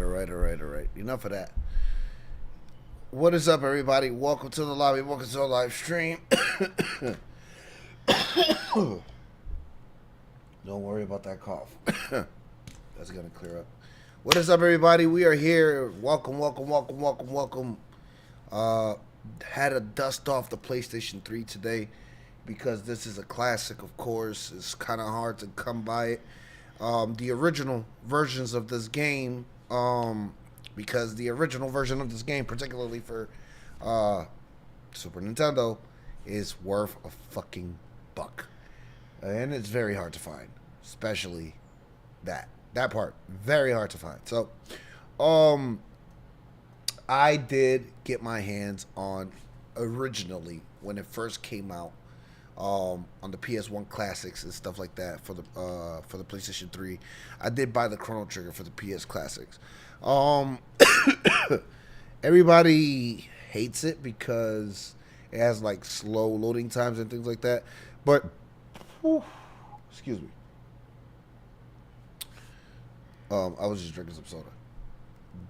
all right. Enough of that. What is up, everybody? Welcome to the lobby. Welcome to the live stream. Don't worry about that cough. That's gonna clear up. What is up, everybody? We are here. Welcome. Had to dust off the PlayStation 3 today because this is a classic, of course. It's kind of hard to come by it. The original versions of this game, because the original version of this game, particularly for Super Nintendo, is worth a fucking buck. And it's very hard to find, especially that part. Very hard to find. So, I did get my hands on originally when it first came out, on the PS1 classics and stuff like that for the PlayStation 3. I did buy the Chrono Trigger for the PS classics. Everybody hates it because it has like slow loading times and things like that. But excuse me. I was just drinking some soda.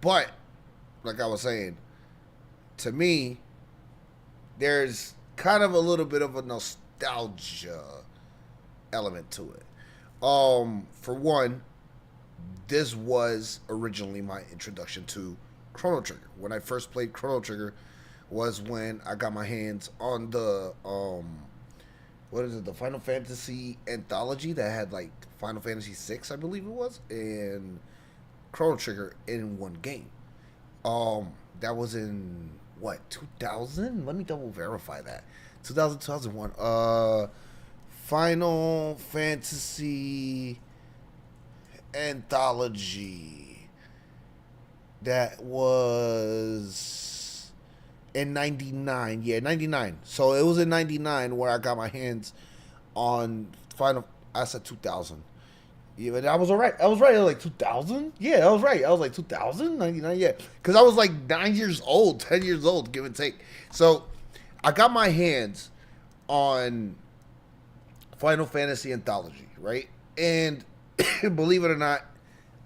But like I was saying, to me, there's kind of a little bit of a nostalgia element to it. For one, this was originally my introduction to Chrono Trigger. When I first played Chrono Trigger was when I got my hands on the the Final Fantasy anthology that had like Final Fantasy 6, I believe it was, and Chrono Trigger in one game. That was in what, 2000? Let me double verify that. 2001. Final Fantasy anthology. That was in 99. Yeah, 99. So it was in 99 where I got my hands on Final. I said 2000. Yeah, but I was alright. I was right. I was like 2000. Yeah, I was right. I was like 2000, 99. Yeah, because I was like 9 years old, 10 years old, give and take. So I got my hands on Final Fantasy Anthology, right? And believe it or not,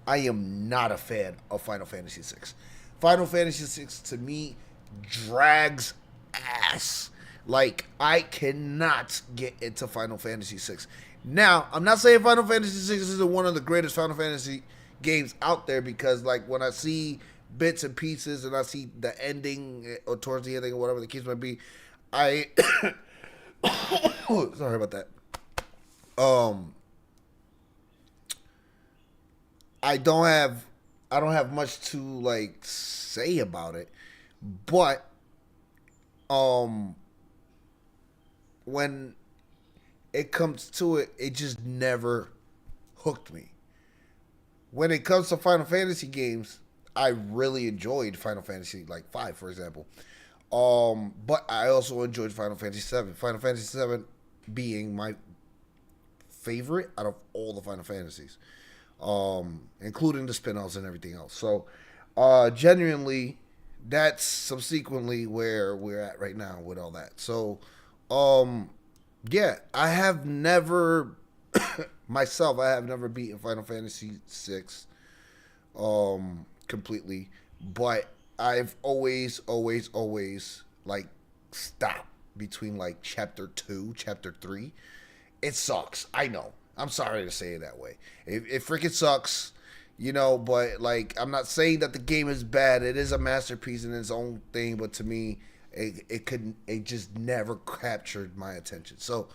I am not a fan of Final Fantasy 6. Final Fantasy 6 to me drags ass. Like, I cannot get into Final Fantasy 6. Now, I'm not saying Final Fantasy 6 is one of the greatest Final Fantasy games out there, because like when I see bits and pieces and I see the ending or towards the ending or whatever the case might be, I sorry about that. I don't have much to like say about it, but when it comes to it, it just never hooked me. When it comes to Final Fantasy games, I really enjoyed Final Fantasy like 5, for example. But I also enjoyed Final Fantasy 7. Final Fantasy 7 being my favorite out of all the Final Fantasies, including the spin-offs and everything else. So, genuinely, that's subsequently where we're at right now with all that. So, yeah, I have never myself. I have never beaten Final Fantasy 6 completely, but I've always like stopped between like chapter 2, chapter 3. It sucks. I know. I'm sorry to say it that way. It freaking sucks, but like, I'm not saying that the game is bad. It is a masterpiece in its own thing, but to me, it just never captured my attention. So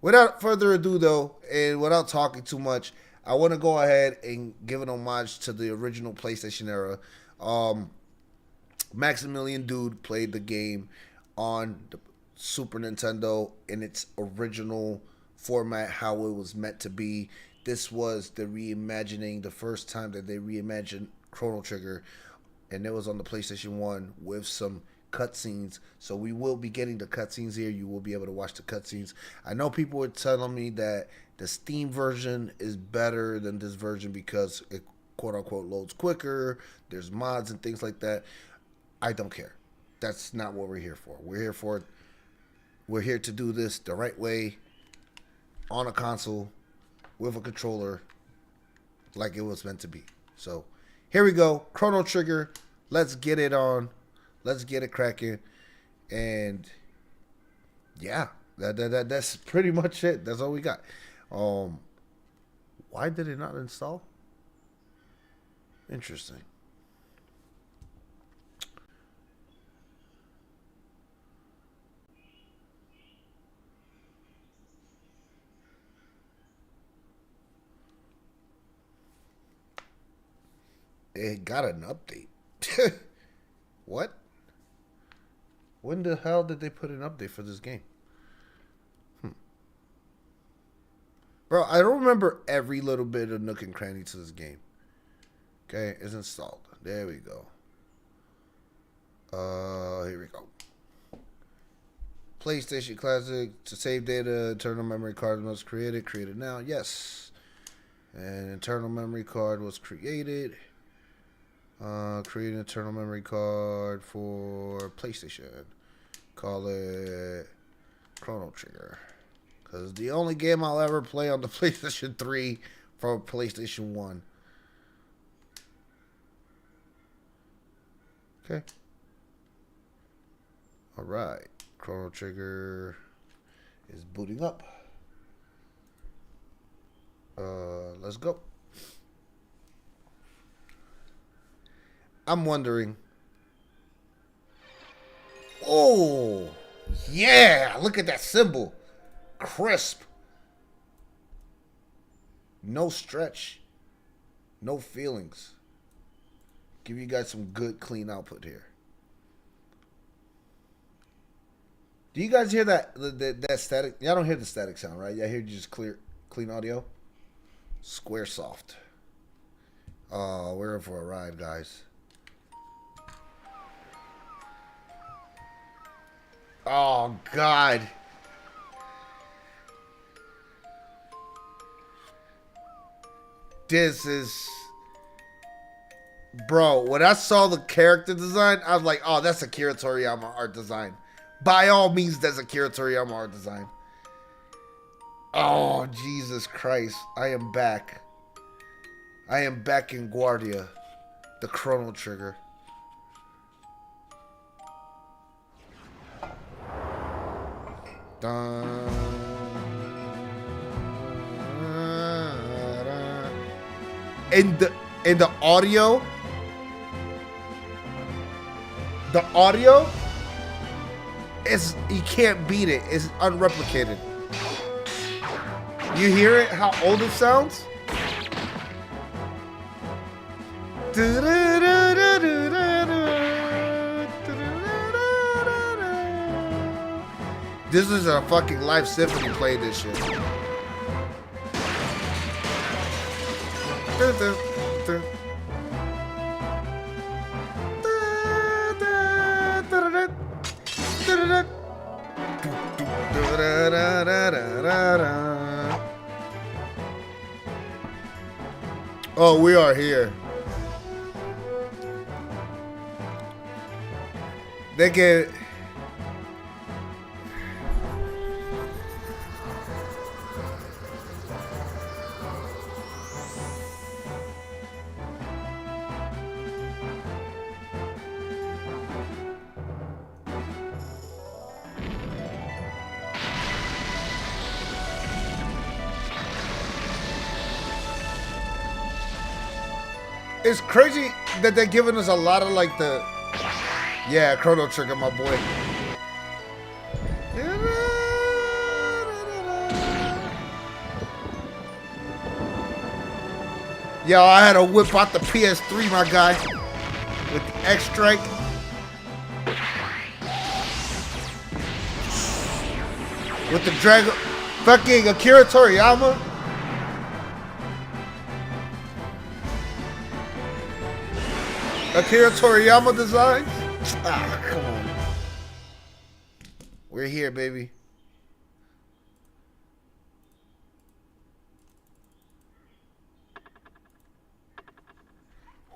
without further ado though, and without talking too much, I want to go ahead and give an homage to the original PlayStation era. Maximilian Dude played the game on the Super Nintendo in its original format, how it was meant to be. This was the reimagining, the first time that they reimagined Chrono Trigger, and it was on the PlayStation 1 with some cutscenes. So we will be getting the cutscenes here. You will be able to watch the cutscenes. I know people were telling me that the Steam version is better than this version because it quote unquote loads quicker. There's mods and things like that. I don't care. That's not what we're here for. We're here to do this the right way on a console with a controller like it was meant to be. So Here we go. Chrono Trigger. Let's get it on. Let's get it cracking. And yeah, that's pretty much it. That's all we got. Why did it not install? Interesting. It got an update. What? When the hell did they put an update for this game? Bro, I don't remember every little bit of nook and cranny to this game. Okay, it's installed. There we go. Here we go. PlayStation Classic. To save data, internal memory card was created. Created now. Yes. And internal memory card was created. Create an internal memory card for PlayStation. Call it Chrono Trigger. Because it's the only game I'll ever play on the PlayStation 3 from PlayStation 1. Okay. Alright. Chrono Trigger is booting up. Let's go. I'm wondering. Oh, yeah. Look at that symbol. Crisp. No stretch. No feelings. Give you guys some good, clean output here. Do you guys hear that static? Y'all don't hear the static sound, right? Y'all hear just clean audio? Squaresoft. Oh, we're in for a ride, guys. Oh, God. This is... Bro, when I saw the character design, I was like, oh, that's Akira Toriyama art design. By all means, that's Akira Toriyama art design. Oh, Jesus Christ. I am back. I am back in Guardia. The Chrono Trigger. In the audio, is, you can't beat it. It's unreplicated. You hear it? How old it sounds? This is a fucking live symphony playing this shit. Oh, we are here. They get... It's crazy that they're giving us a lot of like the... Yeah, Chrono Trigger, my boy. Yo, I had to whip out the PS3, my guy. With the X-Strike. With the Dragon... Fucking Akira Toriyama. Akira Toriyama designs? Ah, come on. We're here, baby.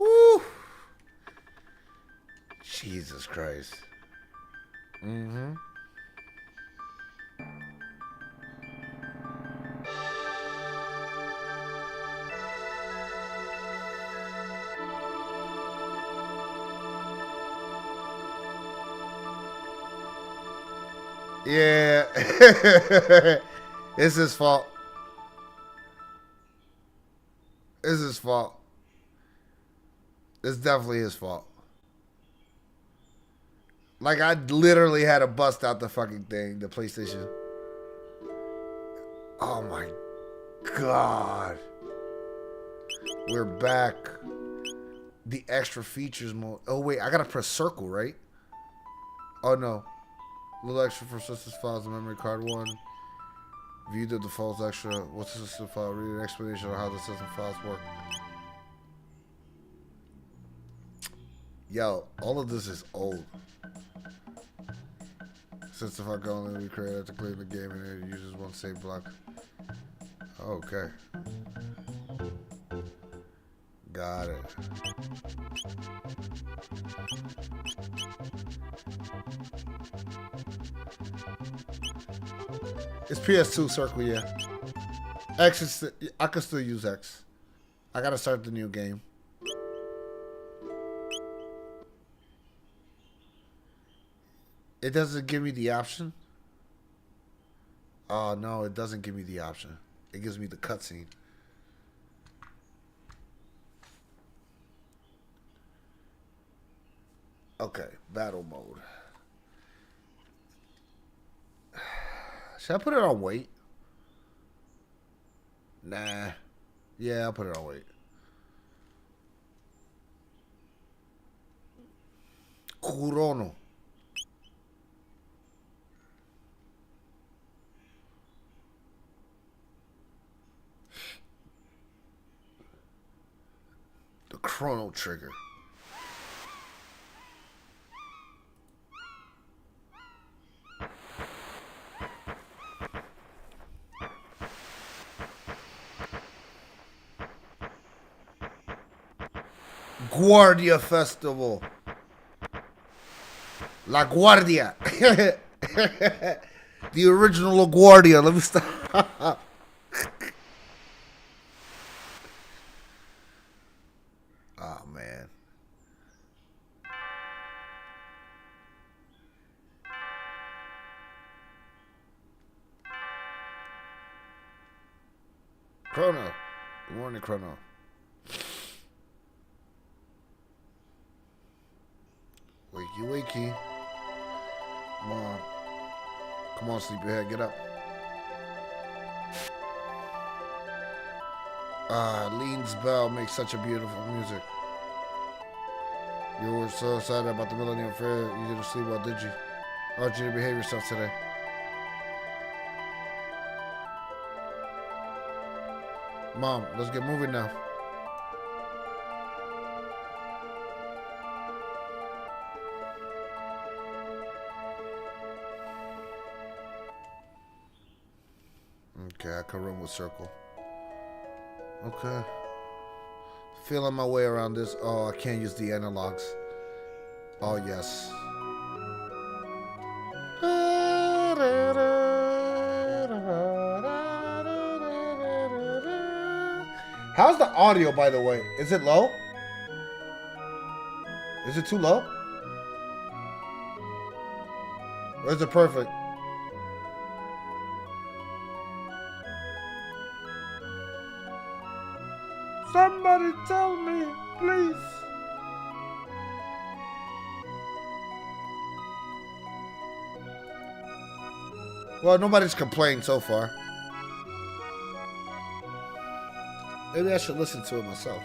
Woo! Jesus Christ. Mm-hmm. Yeah. It's his fault. It's his fault. It's definitely his fault. Like, I literally had to bust out the fucking thing, the PlayStation. Oh my god. We're back. The extra features mode. Oh wait, I gotta press circle, right? Oh no. Little extra for system files and memory card 1. View the default extra. What's the system file? Read an explanation on how the system files work. Yo, all of this is old. System file can only be created after clearing the game and it uses one save block. Okay. Got it. It's PS2 circle, yeah. X is, I can still use X. I gotta start the new game. It doesn't give me the option. Oh no, it doesn't give me the option. It gives me the cutscene. Okay, battle mode. Should I put it on wait? Nah. Yeah, I'll put it on wait. CHRONO. The chrono trigger. Guardia Festival. La Guardia. The original La Guardia. Let me stop. Oh, man. Chrono. Good morning, Chrono. Wakey, wakey. Come on. Come on, sleepyhead. Get up. Lean's bell makes such a beautiful music. You were so excited about the Millennium Fair, you didn't sleep well, did you? I want you to behave yourself today. Mom, let's get moving now. Okay, I can run with circle. Okay. Feeling my way around this. Oh, I can't use the analogs. Oh, yes. How's the audio, by the way? Is it low? Is it too low? Or is it perfect? Somebody tell me, please. Well, nobody's complained so far. Maybe I should listen to it myself.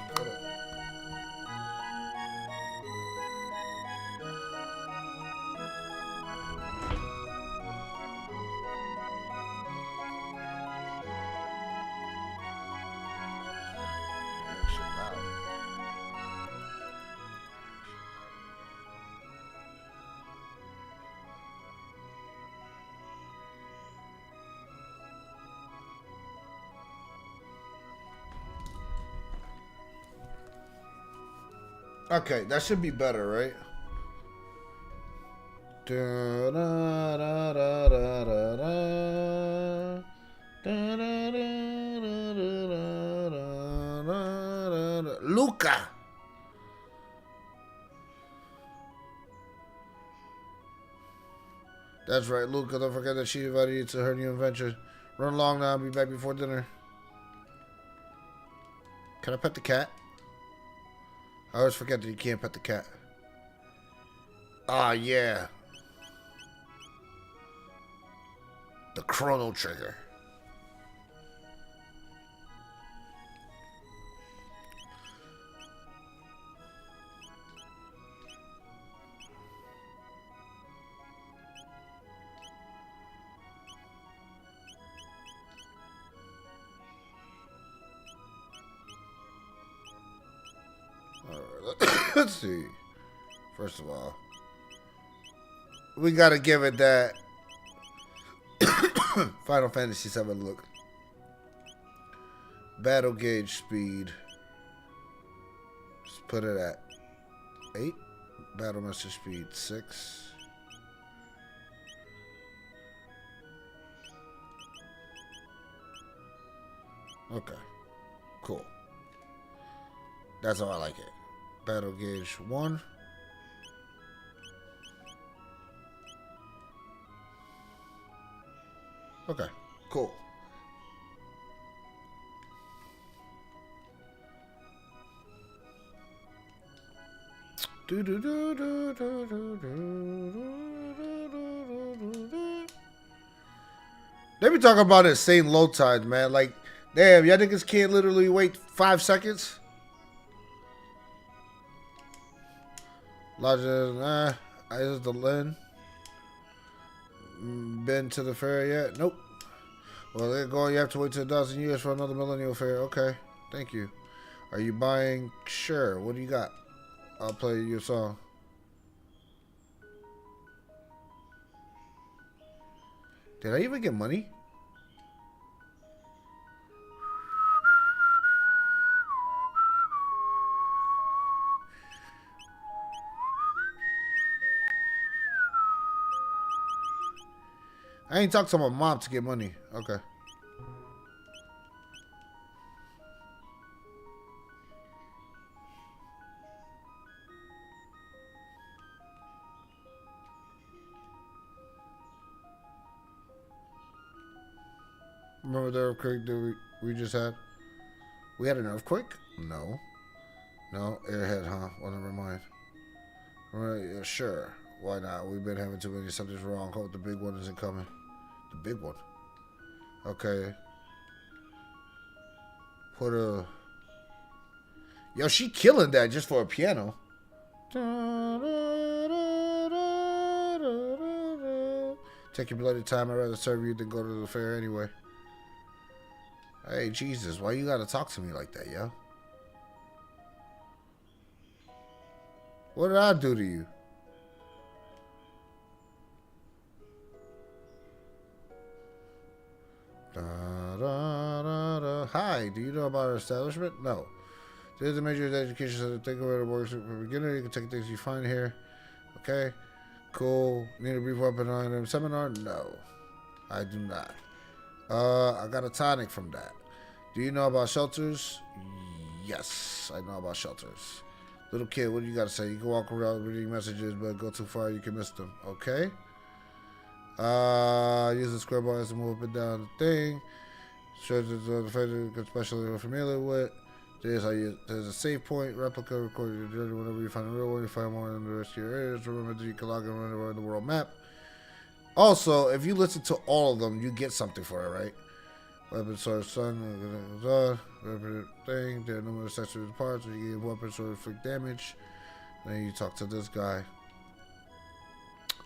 Okay, that should be better, right? Luca. That's right, Luca. Don't forget that she invited you to her new adventure. Run along now. I'll be back before dinner. Can I pet the cat? I always forget that you can't pet the cat. Ah, yeah. The chrono trigger. Alright, let's see. First of all, we gotta give it that Final Fantasy VII look. Battle gauge speed. Let's put it at 8. Battle master speed 6. Okay. Cool. That's how I like it. Battle gauge 1. Okay, cool. They be talking about insane load times, man. Like, damn, y'all niggas can't literally wait 5 seconds? Larger, I just the Lynn. Been to the fair yet? Nope. Well, they're going. You have to wait till 1,000 years for another millennial fair. Okay, thank you. Are you buying? Sure. What do you got? I'll play your song. Did I even get money? I ain't talked to my mom to get money. Okay. Remember the earthquake that we just had? We had an earthquake? No. No, airhead, huh? Well, never mind. Right, yeah, sure. Why not? We've been having too many. Something's wrong. Hope the big one isn't coming. The big one? Okay. Put a... Yo, she killing that just for a piano. Take your bloody time. I'd rather serve you than go to the fair anyway. Hey, Jesus, why you gotta talk to me like that, yo? What did I do to you? Da, da, da, da. Hi, do you know about our establishment? No. There's a major education center. Think about it works from the beginner. You can take things you find here. Okay. Cool. Need a brief weapon on them seminar? No. I do not. I got a tonic from that. Do you know about shelters? Yes, I know about shelters. Little kid, what do you got to say? You can walk around reading messages, but go too far, you can miss them. Okay. Use the square bar to move up and down the thing. Shows the defender especially familiar with. There's a save point, replica, record your journey whenever you find a real one. You find more in the rest of your areas. Remember that you can log in around the world map. Also, if you listen to all of them, you get something for it, right? Weapon, sword, sun, weapon thing. There are numerous accessories and parts. You get weapon, sword, inflict damage. Then you talk to this guy.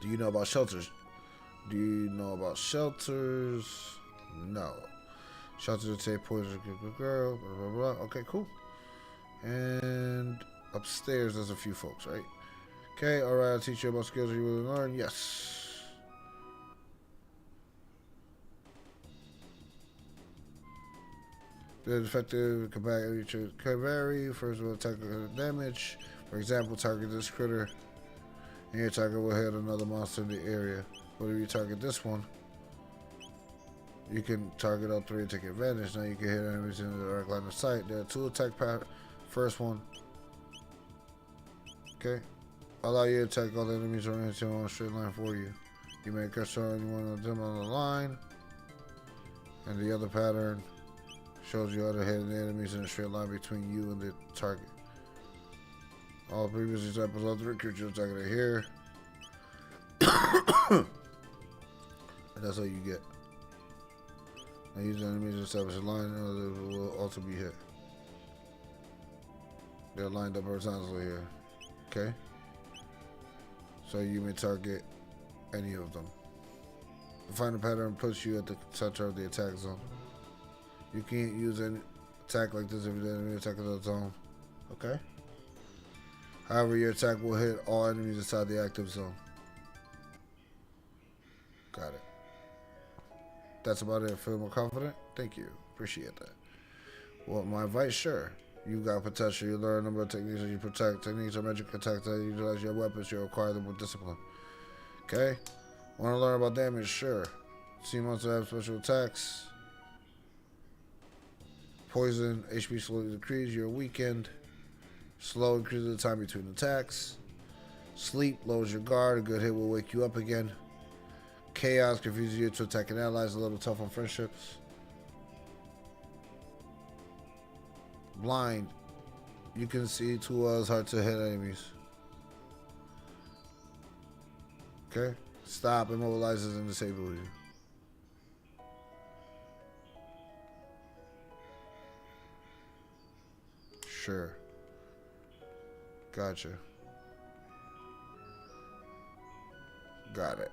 Do you know about shelters? Do you know about shelters? No. Shelters take points to good girl. Blah, blah, blah. Okay, cool. And upstairs, there's a few folks, right? Okay, alright. I'll teach you about skills you will learn. Yes. The effective combat can vary. First of all, attack damage. For example, target this critter, and your target will hit another monster in the area. But if you target this one, you can target all three and take advantage. Now you can hit enemies in the direct line of sight. There are 2 attack paths. First one, okay, allow you to attack all the enemies around in one straight line for you. You may cast on anyone of them on the line. And the other pattern shows you other hidden enemies in a straight line between you and the target. All previous examples of the creatures targeted here. And that's all you get. Now use enemies to establish a line, and they will also be hit. They're lined up horizontally here. Okay? So you may target any of them. The final pattern puts you at the center of the attack zone. You can't use any attack like this if the enemy attack the zone. Okay? However, your attack will hit all enemies inside the active zone. Got it. That's about it. Feel more confident? Thank you. Appreciate that. Well, my advice, sure. You got potential. You learn a number of techniques that you protect. Techniques are magic attacks that you utilize your weapons. You acquire them with discipline. Okay? Want to learn about damage? Sure. See monsters have special attacks. Poison, HP slowly decrease. You're weakened. Slow increases the time between attacks. Sleep lowers your guard. A good hit will wake you up again. Chaos confuses you to attacking allies. A little tough on friendships. Blind. You can see too well. It's hard to hit enemies. Okay. Stop. Immobilizes and disables you. Sure. Gotcha. Got it.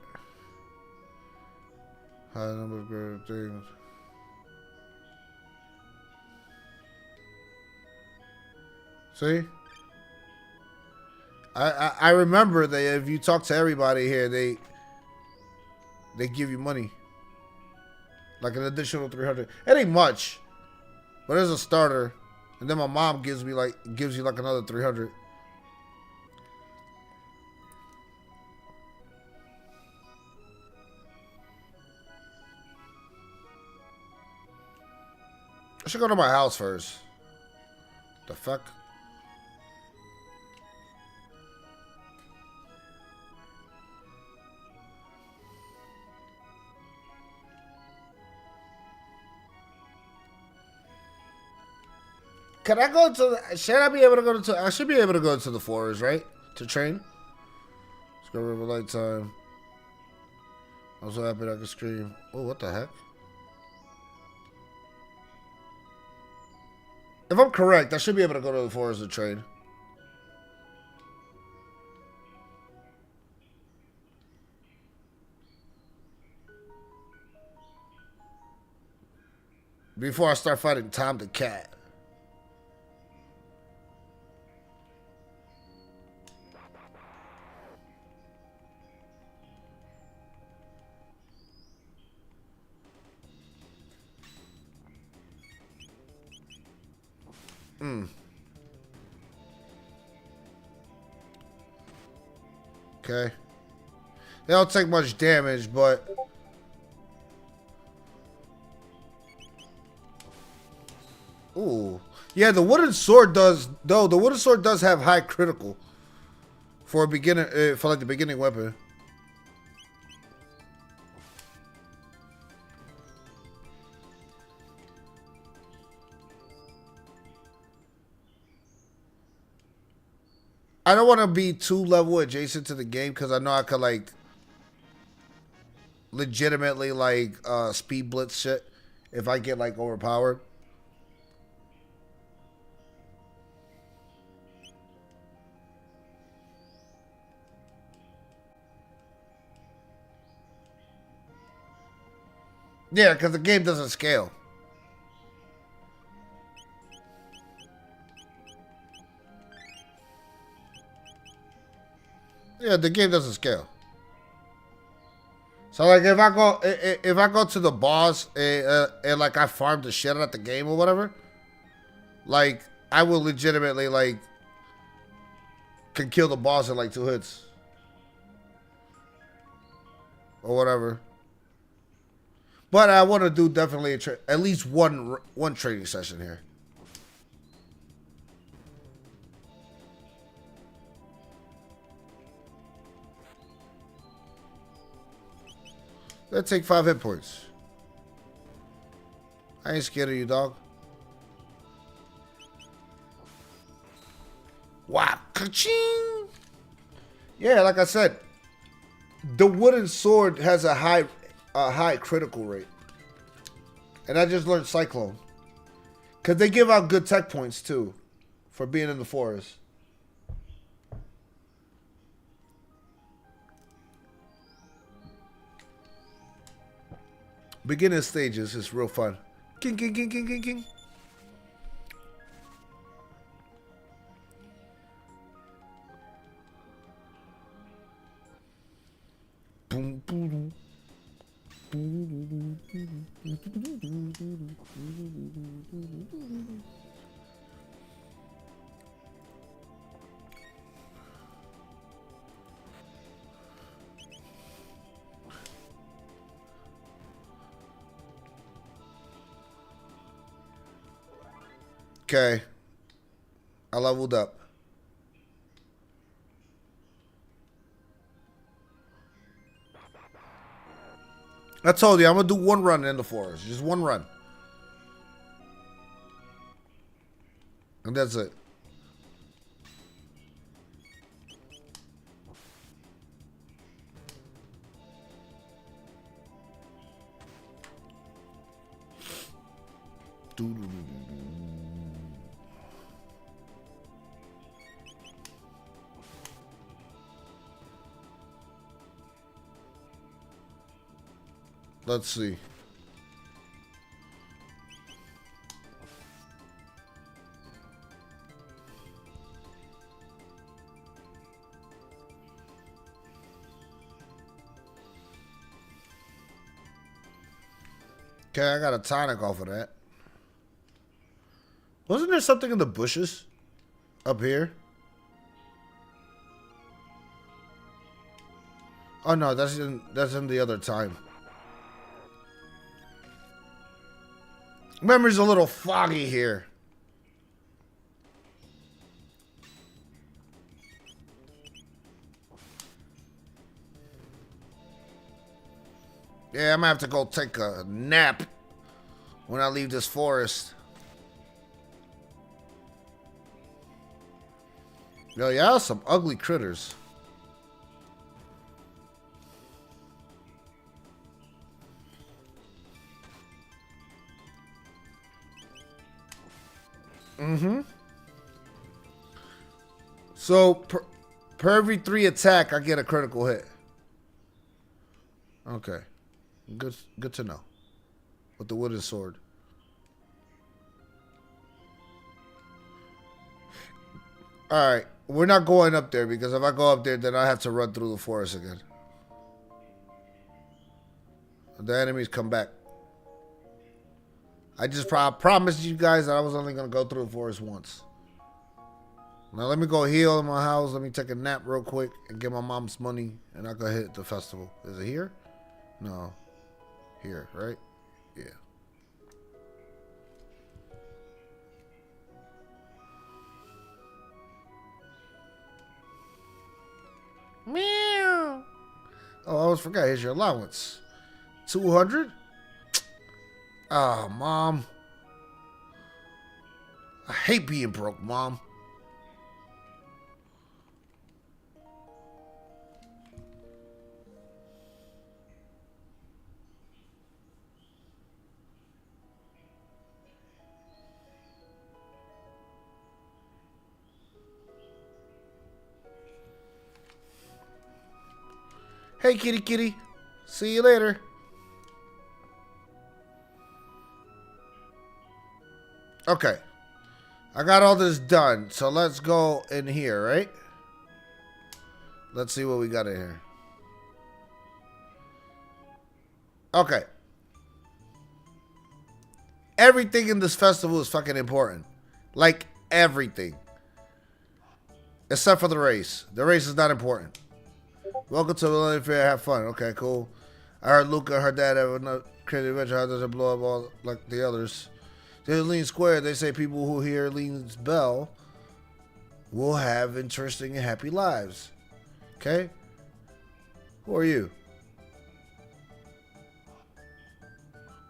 High number of greater things. See? I remember that if you talk to everybody here, they give you money. Like an additional 300. It ain't much. But as a starter. And then my mom gives you like another 300. I should go to my house first. The fuck? Can I go to the, should I be able to go to, I should be able to go to the forest, right? To train? Let's go river light time. I'm so happy I can scream. Oh, what the heck? If I'm correct, I should be able to go to the forest to train. Before I start fighting Tom the cat. Okay. They don't take much damage, but ooh. Yeah, the wooden sword does though. The wooden sword does have high critical for a beginner, for like the beginning weapon. I don't want to be too level adjacent to the game because I know I could like legitimately like speed blitz shit if I get like overpowered. Yeah, because the game doesn't scale. Yeah, the game doesn't scale. So like if I go to the boss and like I farm the shit out of the game or whatever, like I will legitimately like can kill the boss in like 2 hits or whatever. But I want to do definitely at least one training session here. Let's take 5 hit points. I ain't scared of you, dog. Wow. Ka-ching! Yeah, like I said, the wooden sword has a high critical rate. And I just learned Cyclone. Because they give out good tech points, too, for being in the forest. Beginning stages is real fun. King, king, king, king, king, king. Boom, boom, okay. I leveled up. I told you, I'm going to do one run in the forest. Just one run. And that's it. Let's see. Okay, I got a tonic off of that. Wasn't there something in the bushes up here? Oh no, that's in the other time. Memory's a little foggy here. Yeah, I'm gonna have to go take a nap when I leave this forest. Yo, yeah, some ugly critters. Mm-hmm. So, per every 3 attack, I get a critical hit. Okay. Good to know. With the wooden sword. Alright. We're not going up there, because if I go up there, then I have to run through the forest again. The enemies come back. I just promised you guys that I was only going to go through the forest once. Now let me go heal in my house. Let me take a nap real quick and get my mom's money. And I'll go hit the festival. Is it here? No. Here, right? Yeah. Meow. Oh, I always forgot. Here's your allowance. 200? Ah, Mom. I hate being broke, Mom. Hey, kitty, kitty. See you later. Okay. I got all this done. So let's go in here, right? Let's see what we got in here. Okay. Everything in this festival is fucking important. Like, everything. Except for the race. The race is not important. Welcome to the Millennium Fair. Have fun. Okay, cool. I heard Luca and her dad have a crazy adventure. How does it blow up all like the others? There's Lean Square. They say people who hear Lean's bell will have interesting and happy lives. Okay? Who are you?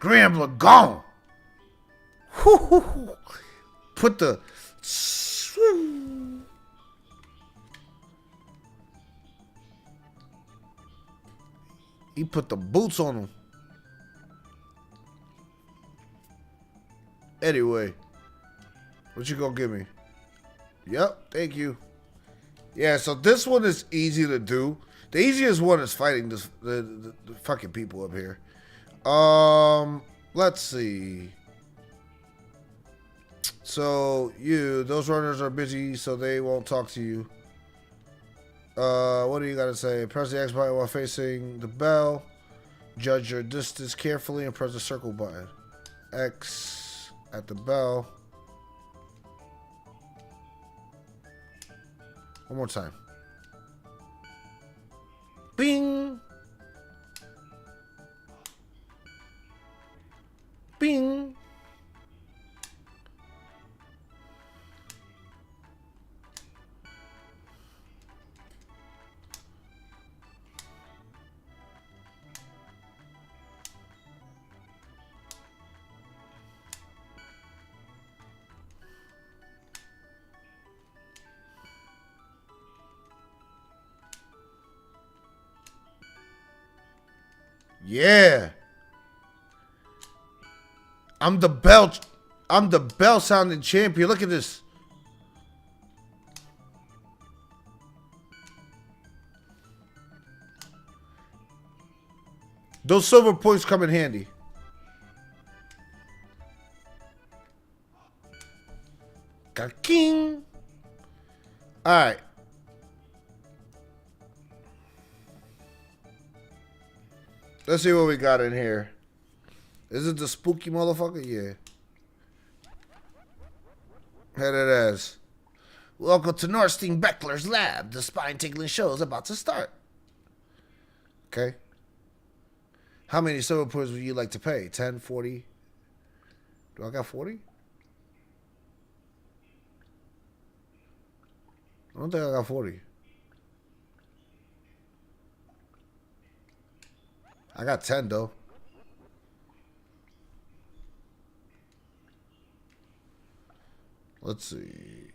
Grambler gone. Put the... He put the boots on him. Anyway. What you gonna give me? Yep, thank you. Yeah, so this one is easy to do. The easiest one is fighting the fucking people up here. Let's see. So, those runners are busy, so they won't talk to you. What do you gotta say? Press the X button while facing the bell. Judge your distance carefully and press the circle button. X at the bell. One more time. Bing! Bing! Yeah. I'm the bell sounding champion. Look at this. Those silver points come in handy. Ka-king. All right. Let's see what we got in here. Is it the spooky motherfucker? Yeah. Had it as. Welcome to Norstein Beckler's lab. The spine-tingling show is about to start. Okay. How many silver points would you like to pay? 10, 40? Do I got 40? I don't think I got 40. I got 10 though. Let's see.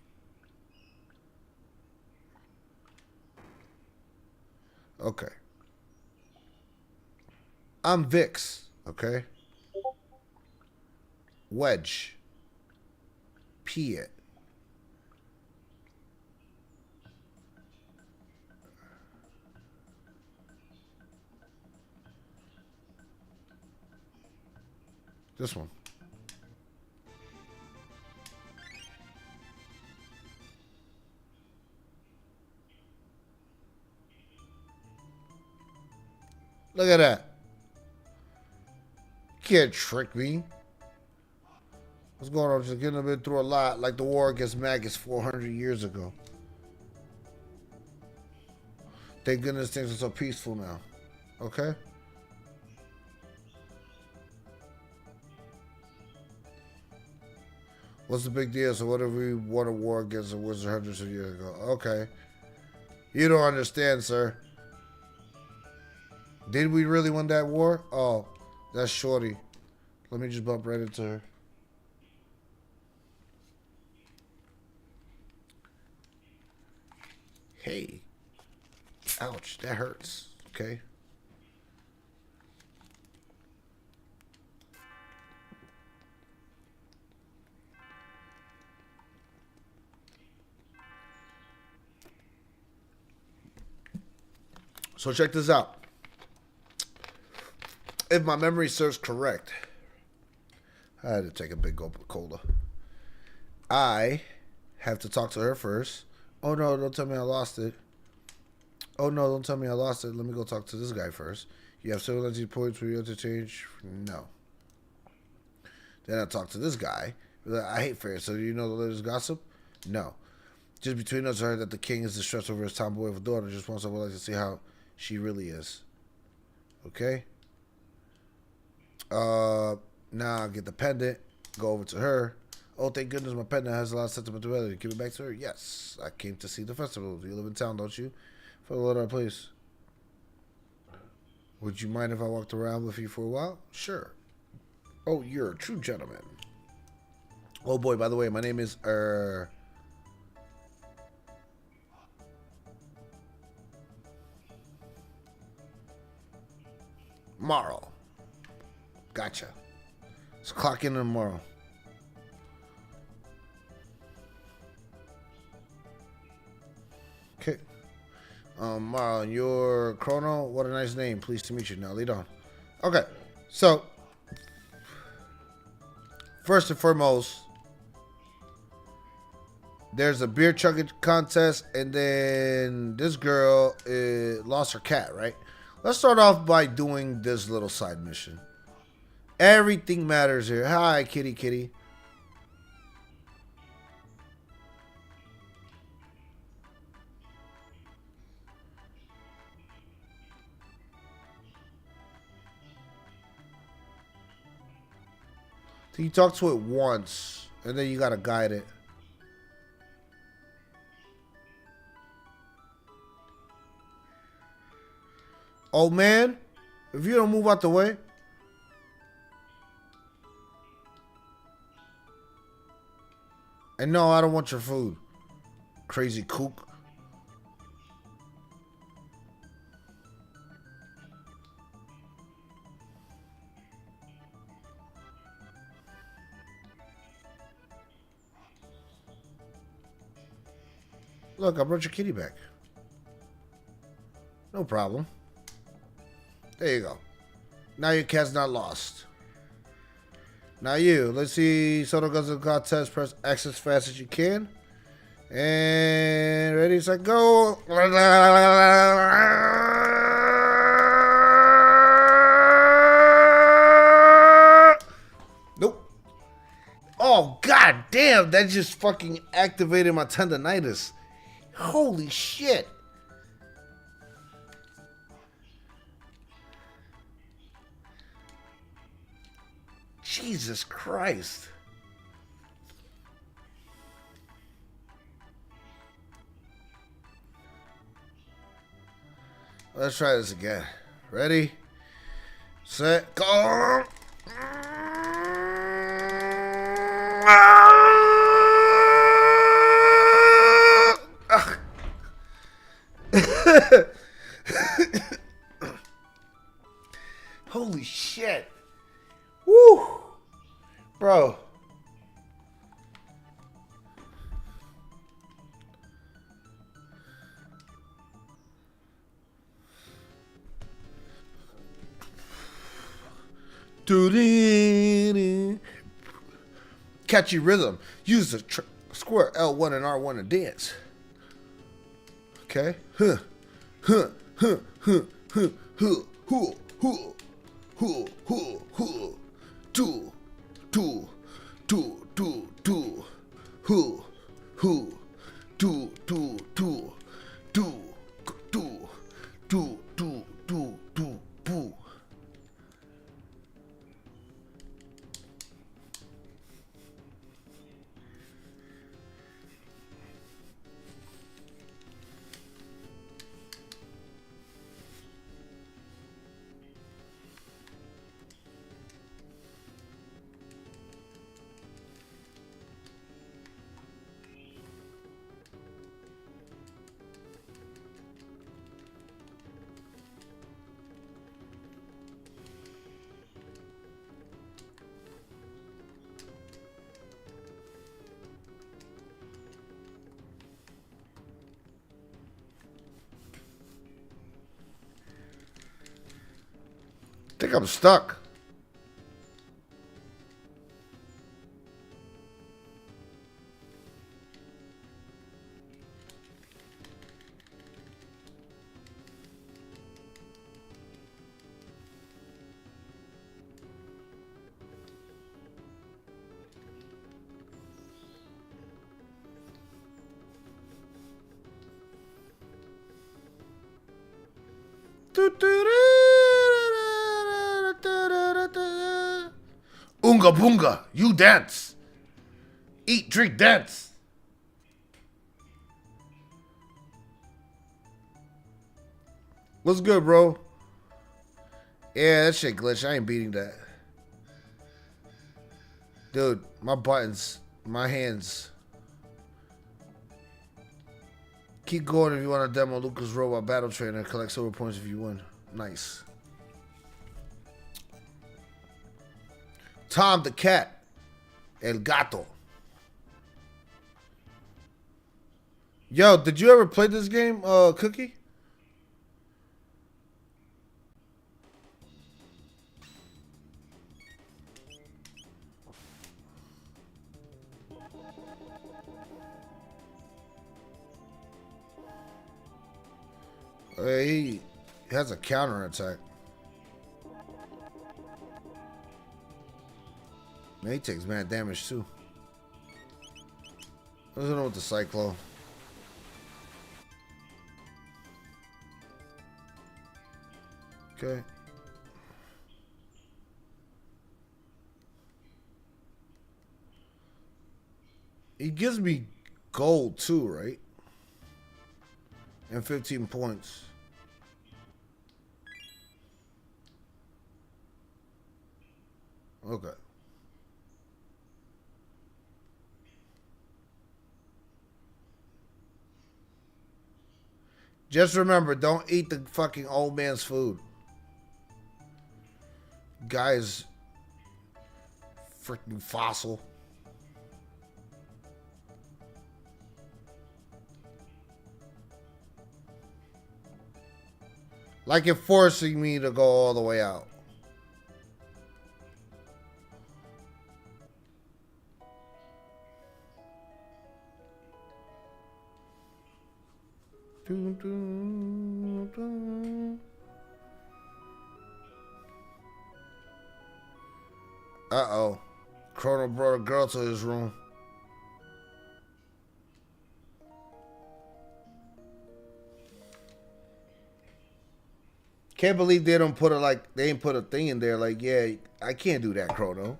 Okay. I'm Vix, okay? Wedge. Piet. This one. Look at that. You can't trick me. What's going on? Just getting a bit through a lot, like the war against MAXX 400 years ago. Thank goodness things are so peaceful now. Okay? What's the big deal? So what if we won a war against a wizard hundreds of years ago? Okay. You don't understand, sir. Did we really win that war? Oh, that's Shorty. Let me just bump right into her. Hey. Ouch, that hurts. Okay. So check this out. If my memory serves correct, I had to take a big gulp of cola. I have to talk to her first. Oh no, don't tell me I lost it. Oh no, don't tell me I lost it. Let me go talk to this guy first. You have 7 points for you interchange? No. Then I talk to this guy. I hate fair, so do you know the latest gossip? No. Just between us, I heard that the king is distressed over his tomboy of a daughter. Just wants someone like to see how she really is. Okay? Now I get the pendant. Go over to her. Oh, thank goodness my pendant has a lot of sentimentality. Give it back to her? Yes. I came to see the festival. You live in town, don't you? For the Lord, please. Would you mind if I walked around with you for a while? Sure. Oh, you're a true gentleman. Oh boy, by the way, my name is Marl. Gotcha. Let's clock in tomorrow. Okay. Marlon, you're Chrono. What a nice name. Pleased to meet you. Now lead on. Okay. So, first and foremost, there's a beer chugging contest, and then this girl lost her cat, right? Let's start off by doing this little side mission. Everything matters here. Hi, kitty, kitty. So you talk to it once, and then you gotta guide it. Old man, if you don't move out the way. And no, I don't want your food. Crazy kook. Look, I brought your kitty back. No problem. There you go. Now your cat's not lost. Now you. Let's see. Soto goes to the contest. Press X as fast as you can. And ready, set, go. Nope. Oh, god damn. That just fucking activated my tendonitis. Holy shit. Jesus Christ. Let's try this again. Ready, set, go. Holy shit. Woo. Bro. Catchy rhythm. Use the square L1 and R1 to dance. Okay. Huh. Huh. Huh. Huh. Huh. Huh. Huh. Huh. Huh. Huh. Huh. Two. Two. Two. Two. Two. Who. Who. Two. Two. Two. Two. Two. Two. Two. Two. Two. Two. I think I'm stuck. Oonga boonga, you dance. Eat, drink, dance. What's good, bro? Yeah, that shit glitch. I ain't beating that. Dude, my buttons, my hands. Keep going if you want to demo Lucas Robot Battle Trainer. Collect silver points if you win. Nice. Tom the cat. El gato. Yo, did you ever play this game, Cookie? He has a counter attack. Man, he takes mad damage too. What's going on with the Cyclone? Okay. He gives me gold too, right? And 15 points. Okay. Just remember, don't eat the fucking old man's food. Guy's freaking fossil. Like it forcing me to go all the way out. Uh-oh. Chrono brought a girl to his room. Can't believe they don't put they ain't put a thing in there like, yeah, I can't do that, Chrono.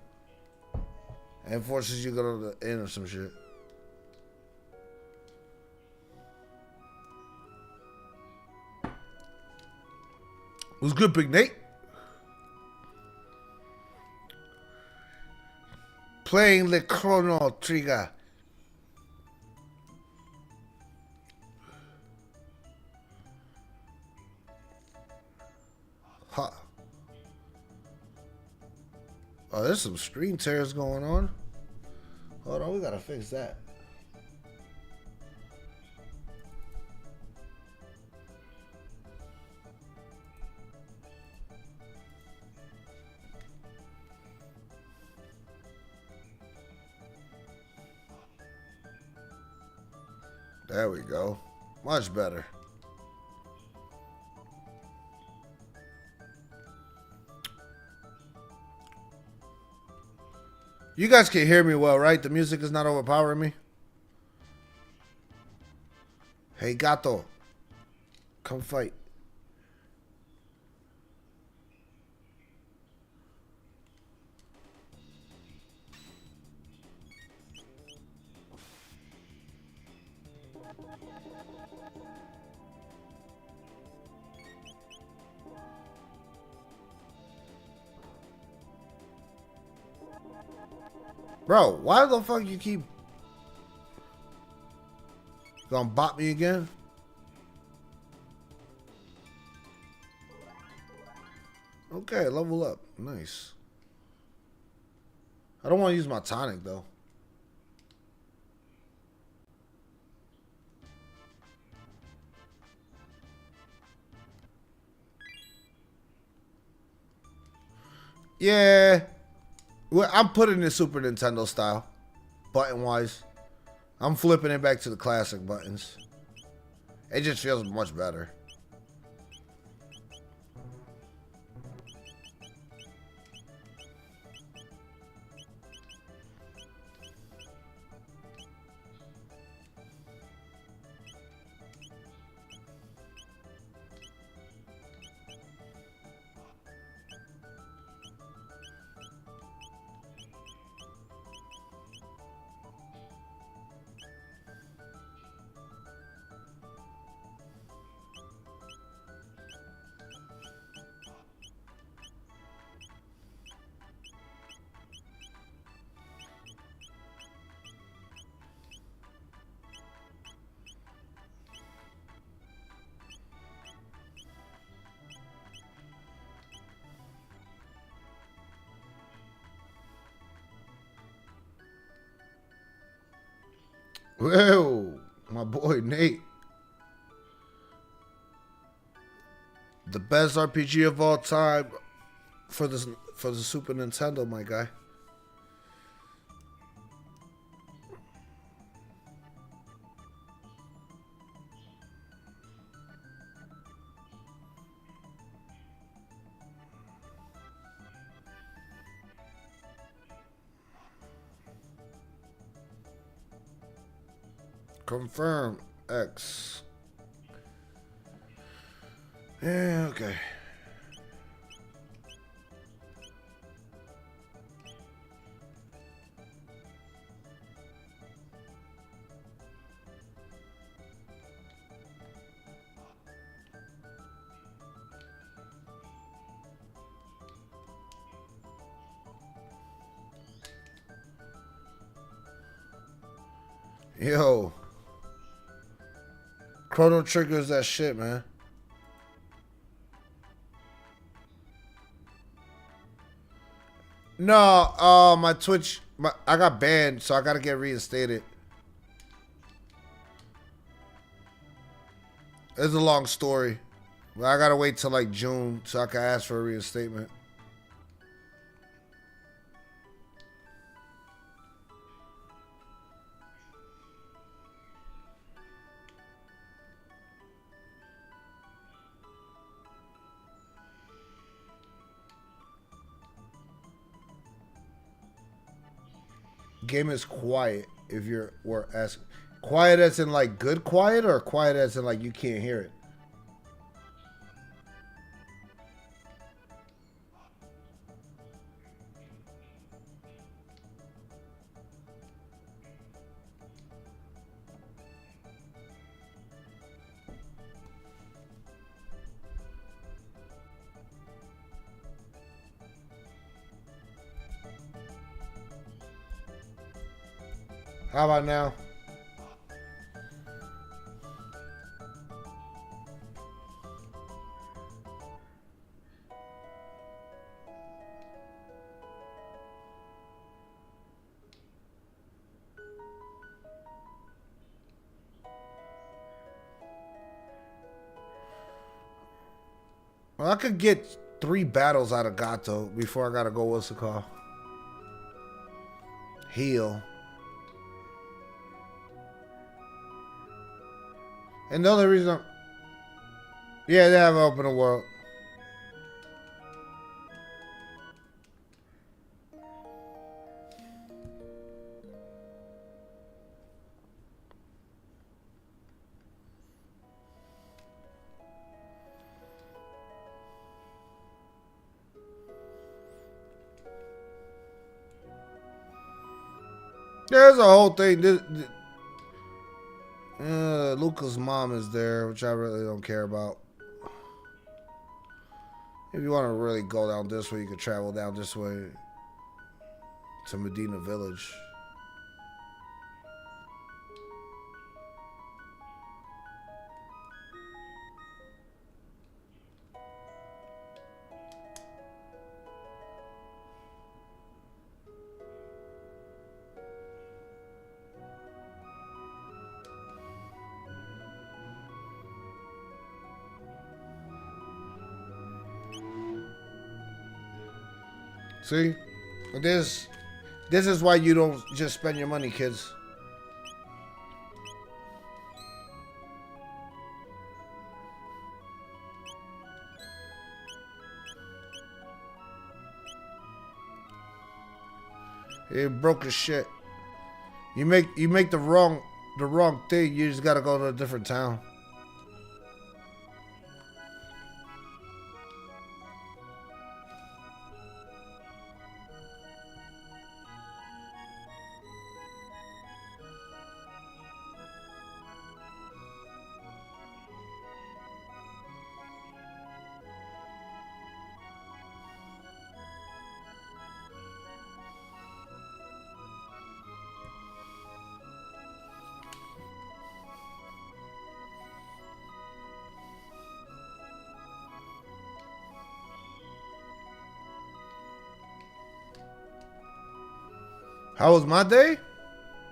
And forces you to go to the end or some shit. What's good, Big Nate? Playing the Chrono Trigger. Huh. Oh, there's some screen tears going on. Hold on, we gotta fix that. There we go. Much better. You guys can hear me well, right? The music is not overpowering me. Hey, gato. Come fight. Bro, why the fuck you keep gonna bop me again? Okay, level up. Nice. I don't want to use my tonic though. Yeah. Well, I'm putting it Super Nintendo style, button wise. I'm flipping it back to the classic buttons. It just feels much better. Whoa, my boy Nate. The best RPG of all time for the Super Nintendo, my guy. Confirm X. Yeah, okay. Yo. Chrono Trigger's that shit, man. No, my Twitch, I got banned, so I gotta get reinstated. It's a long story. But I gotta wait till like June so I can ask for a reinstatement. Game is quiet if we're asking. Quiet as in like good quiet or quiet as in like you can't hear it? How about now? Well, I could get 3 battles out of Gato before I gotta go, what's it called? Heal. And the only reason yeah, they have open the world. There's a whole thing. Luca's mom is there, which I really don't care about. If you want to really go down this way, you could travel down this way to Medina Village. See? This is why you don't just spend your money, kids. It broke as shit. You make the wrong thing, you just gotta go to a different town. How was my day?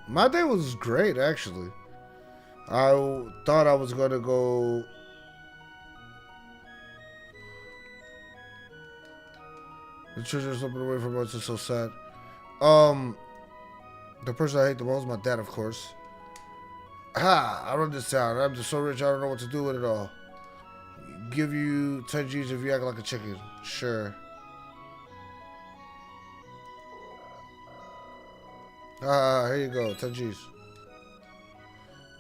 My day was great, actually. I thought I was gonna go. The children are slipping away from us. It's so sad. The person I hate the most, my dad, of course. I run this town. I'm just so rich, I don't know what to do with it all. Give you 10 G's if you act like a chicken. Sure. Here you go, 10 G's.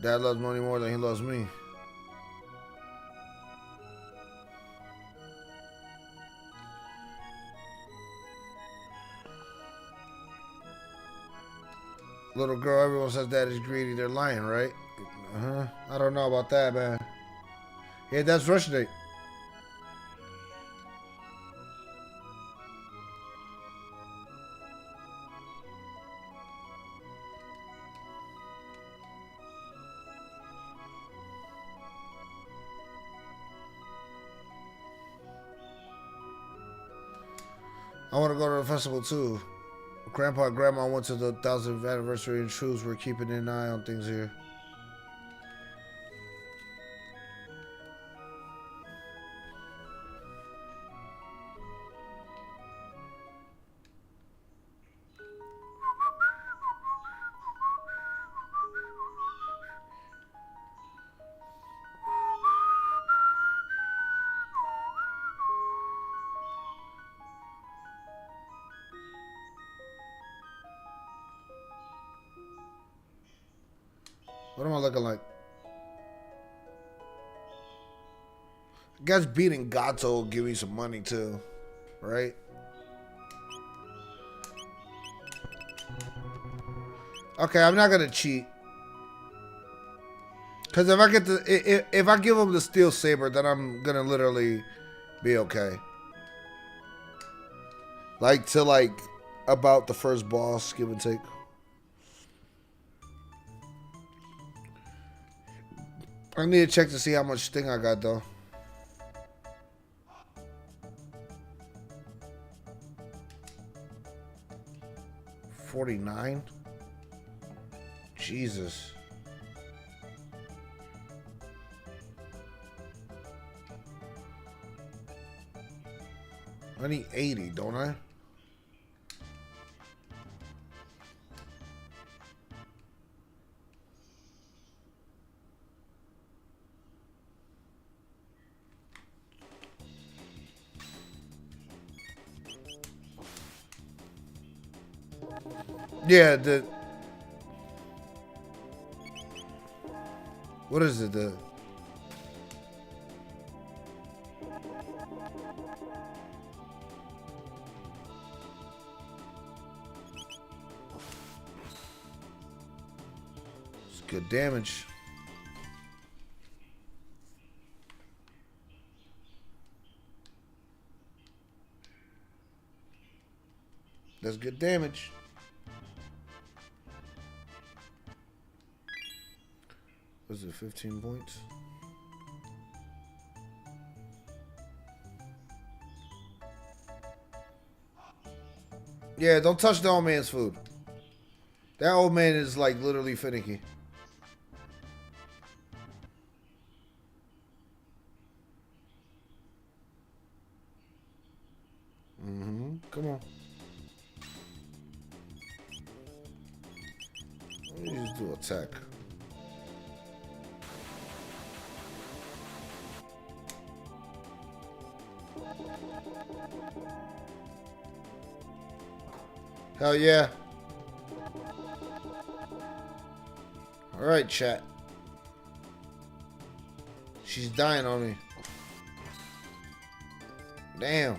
Dad loves money more than he loves me. Little girl, everyone says daddy's greedy. They're lying, right? I don't know about that, man. Yeah, that's Russian date. I want to go to the festival too. Grandpa and Grandma went to the 1000th anniversary and shoes. We're keeping an eye on things here. What am I looking like? I guess beating Gato will give me some money too, right? Okay, I'm not gonna cheat. Cause if I get the if I give him the steel saber, then I'm gonna literally be okay. Like to like about the first boss, give and take. I need to check to see how much sting I got though. 49? Jesus. I need 80, don't I? Yeah, the... What is it? The... It's good damage. That's good damage. Was it 15 points? Yeah, don't touch the old man's food. That old man is like literally finicky. Come on. Let me just do attack. Hell yeah. Alright, chat. She's dying on me. Damn.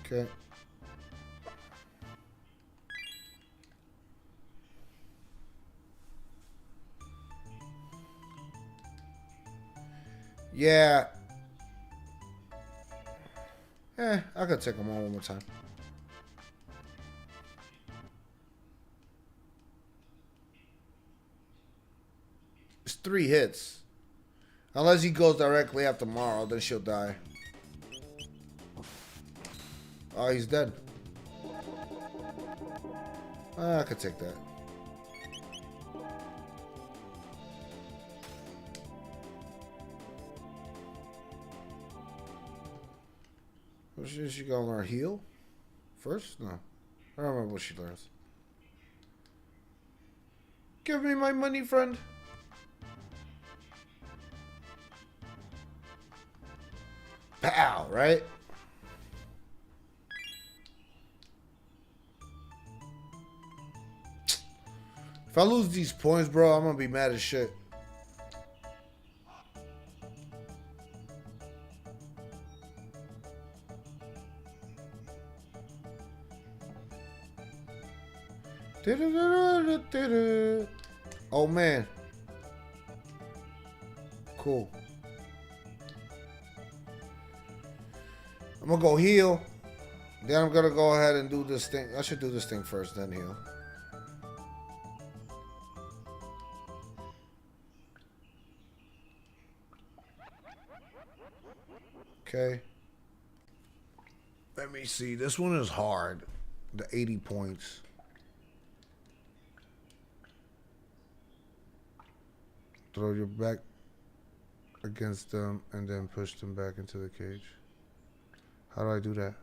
Okay. Yeah. I could take them on one more time. It's 3 hits. Unless he goes directly after Morrow, then she'll die. Oh, he's dead. I could take that. Is she gonna learn heal first? No. I don't remember what she learns. Give me my money, friend. Pow, right? If I lose these points, bro, I'm gonna be mad as shit. Oh man. Cool. I'm gonna go heal. Then I'm gonna go ahead and do this thing. I should do this thing first, then heal. Okay. Let me see. This one is hard. The 80 points. Throw your back against them and then push them back into the cage. How do I do that?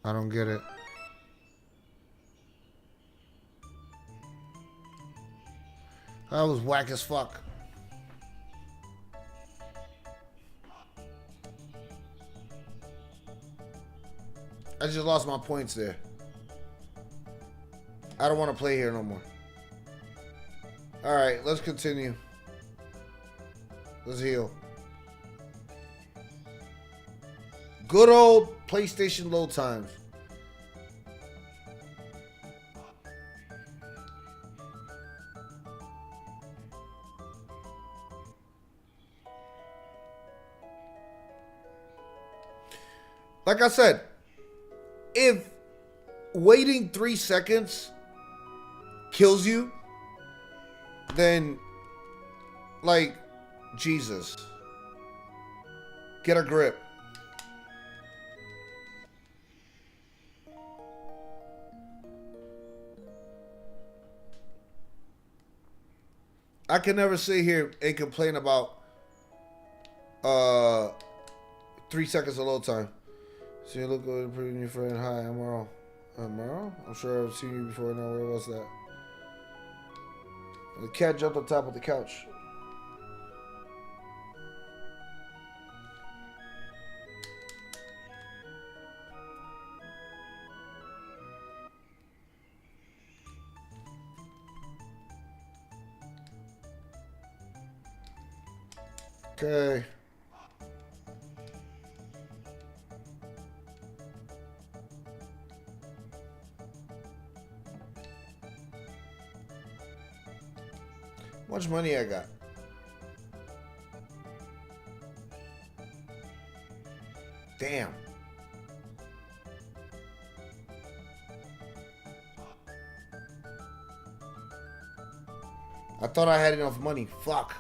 I don't get it. That was whack as fuck. I just lost my points there. I don't want to play here no more. Alright, let's continue. Let's heal. Good old PlayStation load times. Like I said, if waiting 3 seconds kills you, then, like, Jesus. Get a grip. I can never sit here and complain about 3 seconds of load time. So you look good, pretty new friend. Hi, I'm Merle. Merle? I'm sure I've seen you before. Now, where was that? The cat jumped on top of the couch. Okay. How much money I got? Damn. I thought I had enough money. Fuck.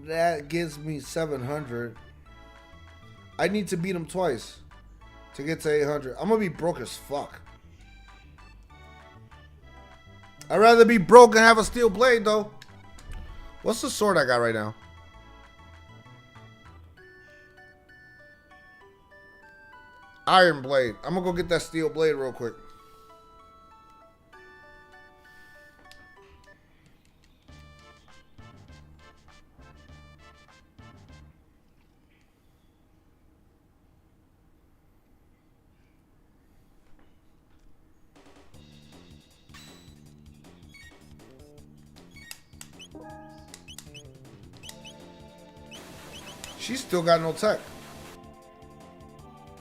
That gives me 700. I need to beat him twice to get to 800. I'm gonna be broke as fuck. I'd rather be broke and have a steel blade though. What's the sword I got right now? Iron blade. I'm gonna go get that steel blade real quick. She's still got no tech.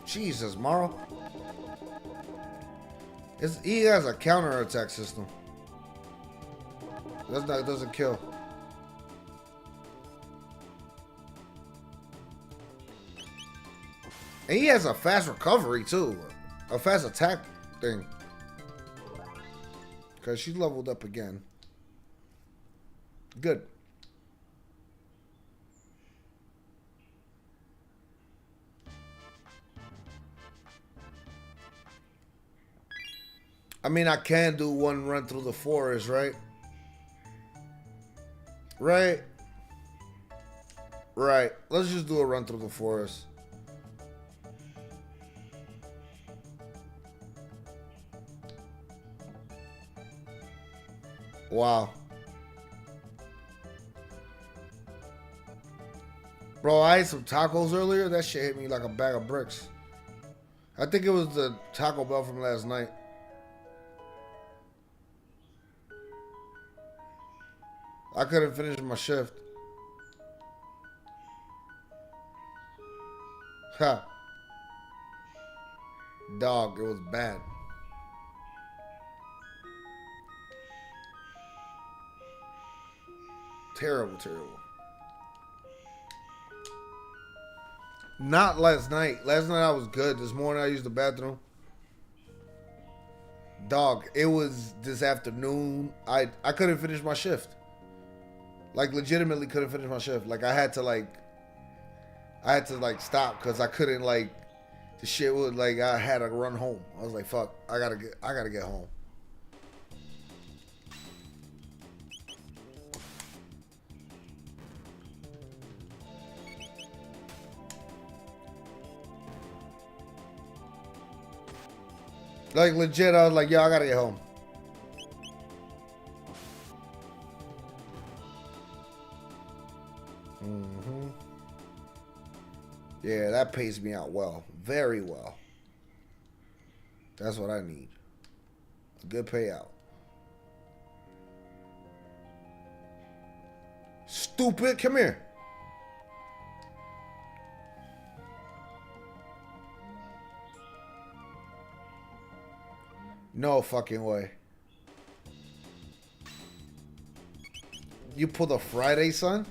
Jesus, Morrow. He has a counter attack system. Doesn't kill. And he has a fast recovery too. A fast attack thing. Because she leveled up again. Good. I mean, I can do one run through the forest, right? Right? Right. Let's just do a run through the forest. Wow. Bro, I ate some tacos earlier. That shit hit me like a bag of bricks. I think it was the Taco Bell from last night. I couldn't finish my shift. Ha. Dog, it was bad. Terrible, terrible. Not last night. Last night I was good. This morning I used the bathroom. Dog, it was this afternoon. I couldn't finish my shift. Like, legitimately couldn't finish my shift. Like, I had to stop because I couldn't, like, the shit was like, I had to run home. I was like, fuck, I gotta get home. Like, legit, I was like, yo, I gotta get home. Yeah, that pays me out well. Very well. That's what I need. A good payout. Stupid, come here. No fucking way. You pulled a Friday, son?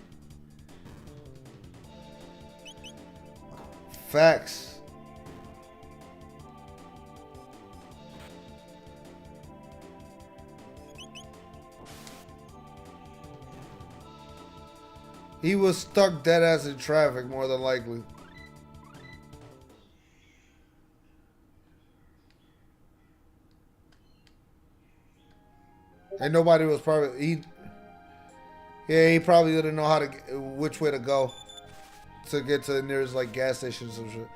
Facts. He was stuck dead ass in traffic, more than likely. And nobody was probably he probably didn't know how to which way to go to get to the nearest like gas station or some shit.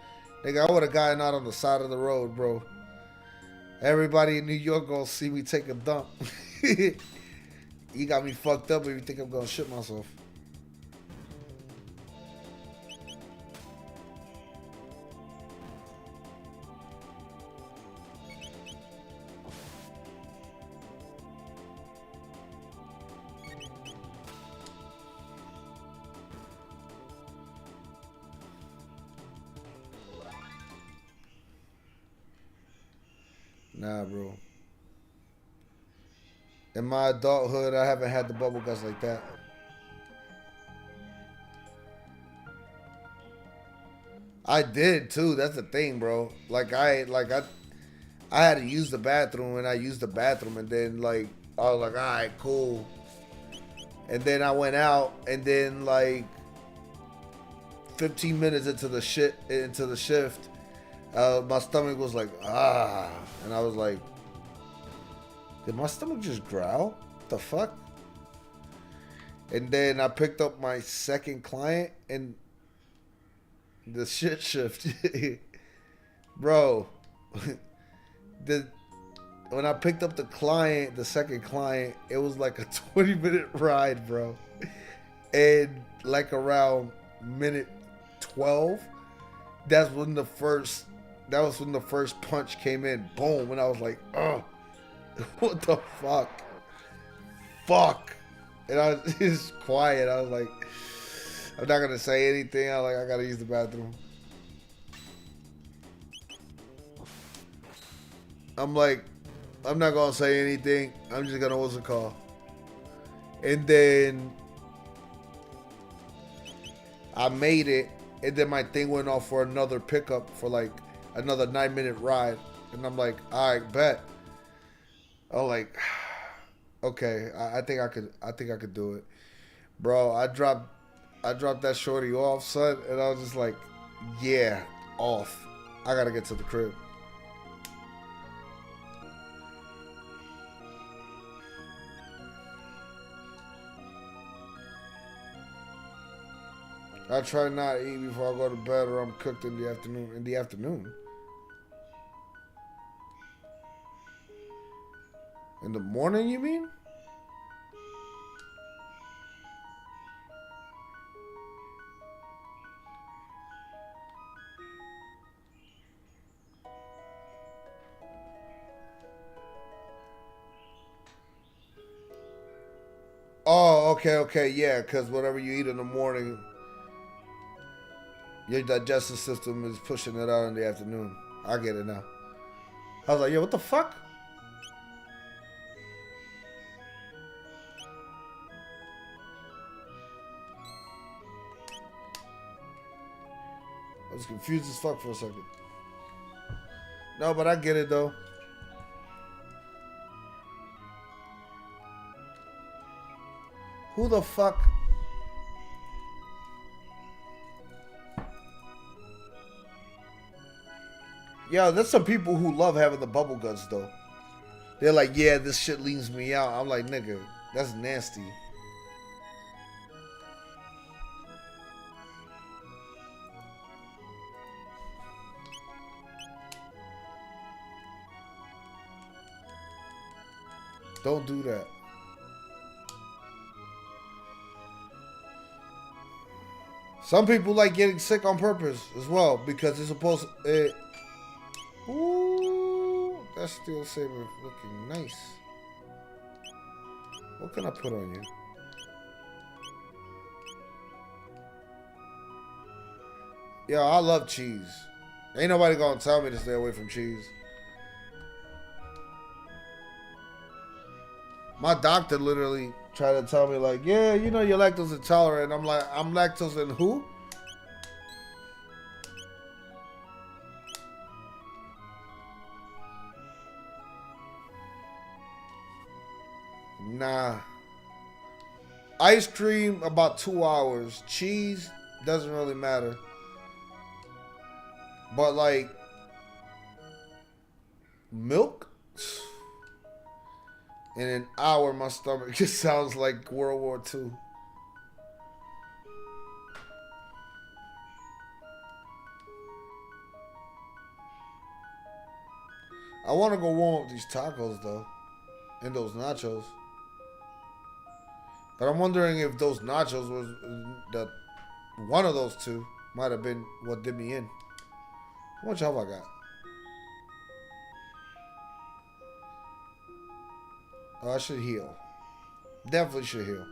Nigga, I would have gotten out on the side of the road, bro. Everybody in New York gonna see me take a dump. You got me fucked up if you think I'm gonna shit myself. Nah, bro. In my adulthood, I haven't had the bubble guts like that. I did too. That's the thing, bro. I had to use the bathroom, and I used the bathroom, and then like I was like, all right, cool. And then I went out, and then like 15 minutes into the shift. My stomach was like, and I was like, did my stomach just growl? What the fuck? And then I picked up my second client and the shit shift. Bro, when I picked up the second client, it was like a 20-minute ride, bro. And like around minute 12, that was when the first punch came in. Boom. And I was like, oh, what the fuck? Fuck. And I was just quiet. I was like, I'm not gonna say anything. I gotta use the bathroom. I'm like, I'm not gonna say anything. I'm just gonna what's it called? And then I made it, and then my thing went off for another pickup for like another 9-minute ride, and I'm like, all right, bet. I'm like, okay, I think I could do it, bro. I dropped that shorty off, son, and I was just like, yeah, off. I gotta get to the crib. I try not to eat before I go to bed, or I'm cooked in the afternoon. In the morning, you mean? Oh, okay, yeah. Because whatever you eat in the morning, your digestive system is pushing it out in the afternoon. I get it now. I was like, yo, what the fuck? I was confused as fuck for a second. No, but I get it though. Who the fuck? Yeah, there's some people who love having the bubble guts though. They're like, yeah, this shit leaves me out. I'm like, nigga, that's nasty. Don't do that. Some people like getting sick on purpose as well because it's supposed to. Ooh, that steel saber looking nice. What can I put on you? Yeah, I love cheese. Ain't nobody gonna tell me to stay away from cheese. My doctor literally tried to tell me like, yeah, you know you're lactose intolerant. I'm like, I'm lactose in who? Nah. Ice cream about 2 hours. Cheese doesn't really matter. But like milk? In an hour, my stomach just sounds like World War II. I want to go warm up these tacos, though. And those nachos. But I'm wondering if those nachos was that one of those two might have been what did me in. How much health I got? Oh, I should heal. Definitely should heal.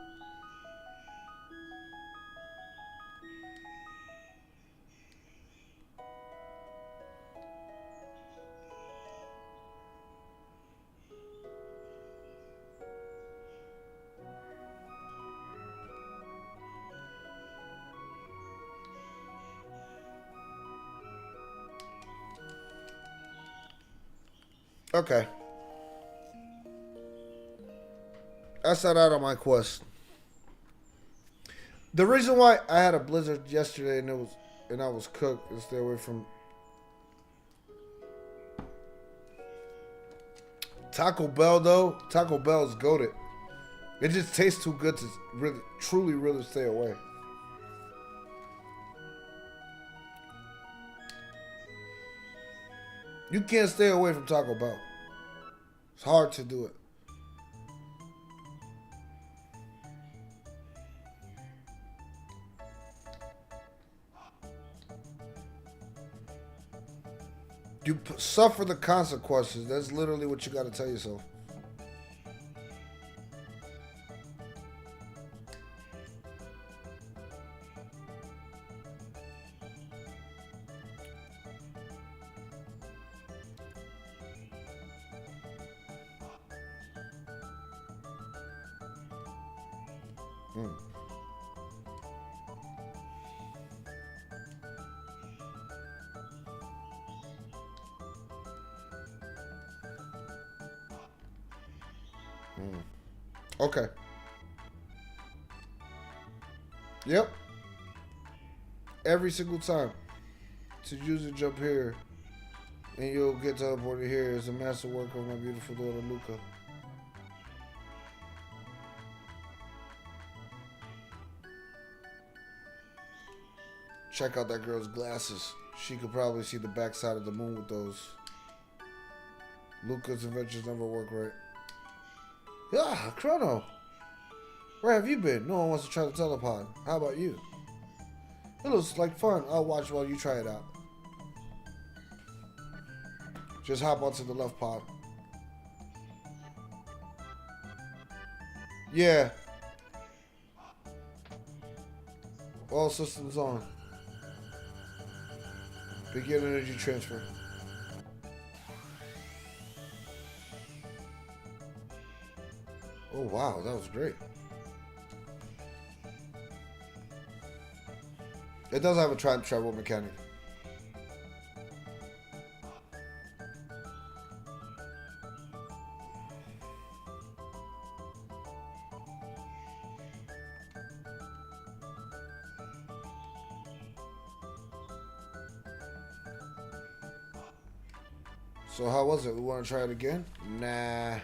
Okay. I set out on my quest. The reason why I had a blizzard yesterday and I was cooked is stay away from Taco Bell though. Taco Bell is goated. It just tastes too good to really, truly, really stay away. You can't stay away from Taco Bell. It's hard to do it. You suffer the consequences. That's literally what you got to tell yourself. Mm. Mm. Okay. Yep. Every single time. To use a jump here, and you'll get teleported here. It's a masterwork of my beautiful daughter, Luca. Check out that girl's glasses. She could probably see the backside of the moon with those. Luca's inventions never work right. Ah, Chrono. Where have you been? No one wants to try the telepod. How about you? It looks like fun. I'll watch while you try it out. Just hop onto the left pod. Yeah. All systems on. Begin energy transfer. Oh wow, that was great. It does have a time travel mechanic. So how was it? We want to try it again? Nah.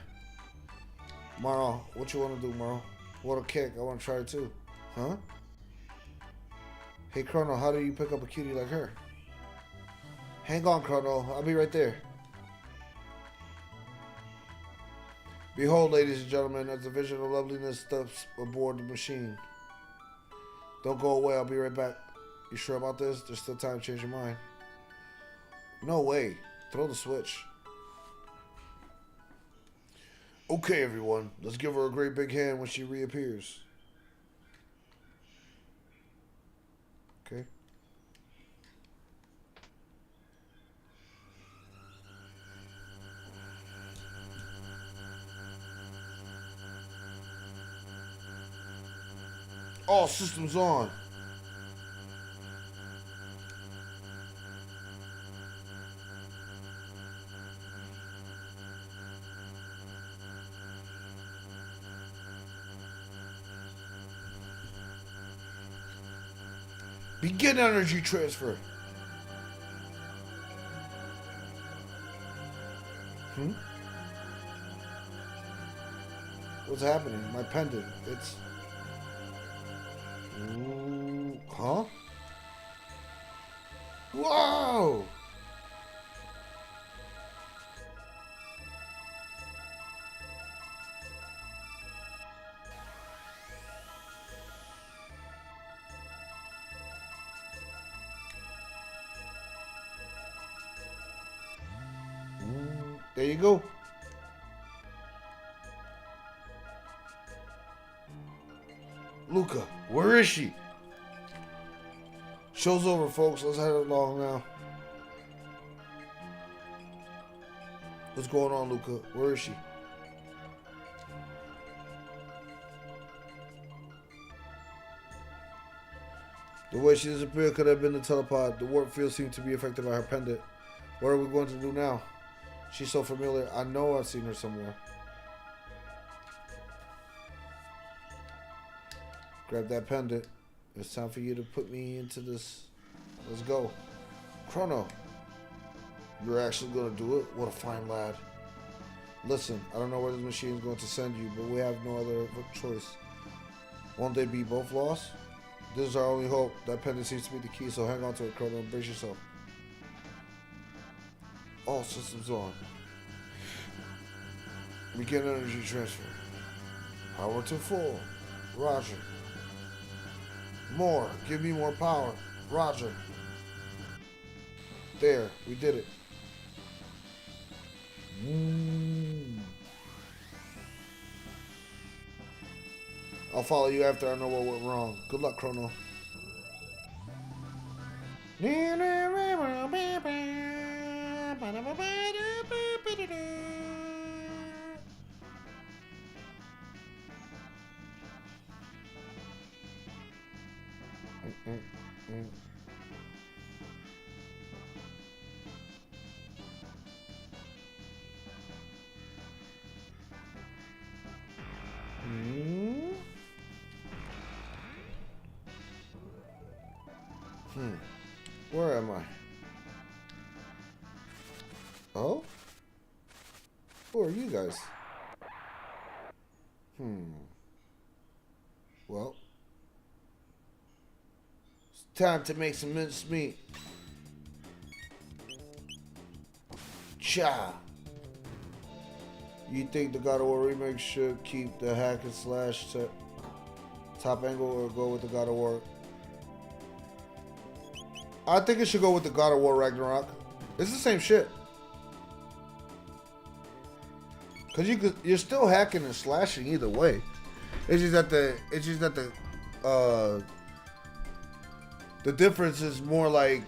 Maro, what you want to do, Maro? What a kick. I want to try it too. Huh? Hey, Chrono, how do you pick up a cutie like her? Hang on, Chrono. I'll be right there. Behold, ladies and gentlemen, as the vision of loveliness steps aboard the machine. Don't go away. I'll be right back. You sure about this? There's still time to change your mind. No way. Throw the switch. Okay, everyone. Let's give her a great big hand when she reappears. Okay. All systems on. Begin energy transfer. What's happening? My pendant. It's... Ooh, huh? Whoa! There you go. Luca, where is she? Show's over, folks. Let's head along now. What's going on, Luca? Where is she? The way she disappeared could have been the telepod. The warp field seemed to be affected by her pendant. What are we going to do now? She's so familiar. I know I've seen her somewhere. Grab that pendant. It's time for you to put me into this. Let's go. Chrono. You're actually going to do it? What a fine lad. Listen, I don't know where this machine is going to send you, but we have no other choice. Won't they be both lost? This is our only hope. That pendant seems to be the key, so hang on to it, Chrono, and brace yourself. All systems on. Begin energy transfer. Power to full. Roger. More. Give me more power. Roger. There. We did it. I'll follow you after I know what went wrong. Good luck, Chrono. Where am I? Oh? Who are you guys? Well, it's time to make some minced meat. Cha. You think the God of War remake should keep the hack and slash top angle or go with the God of War? I think it should go with the God of War Ragnarok. It's the same shit. Cause you're still hacking and slashing either way. It's just that the difference is more like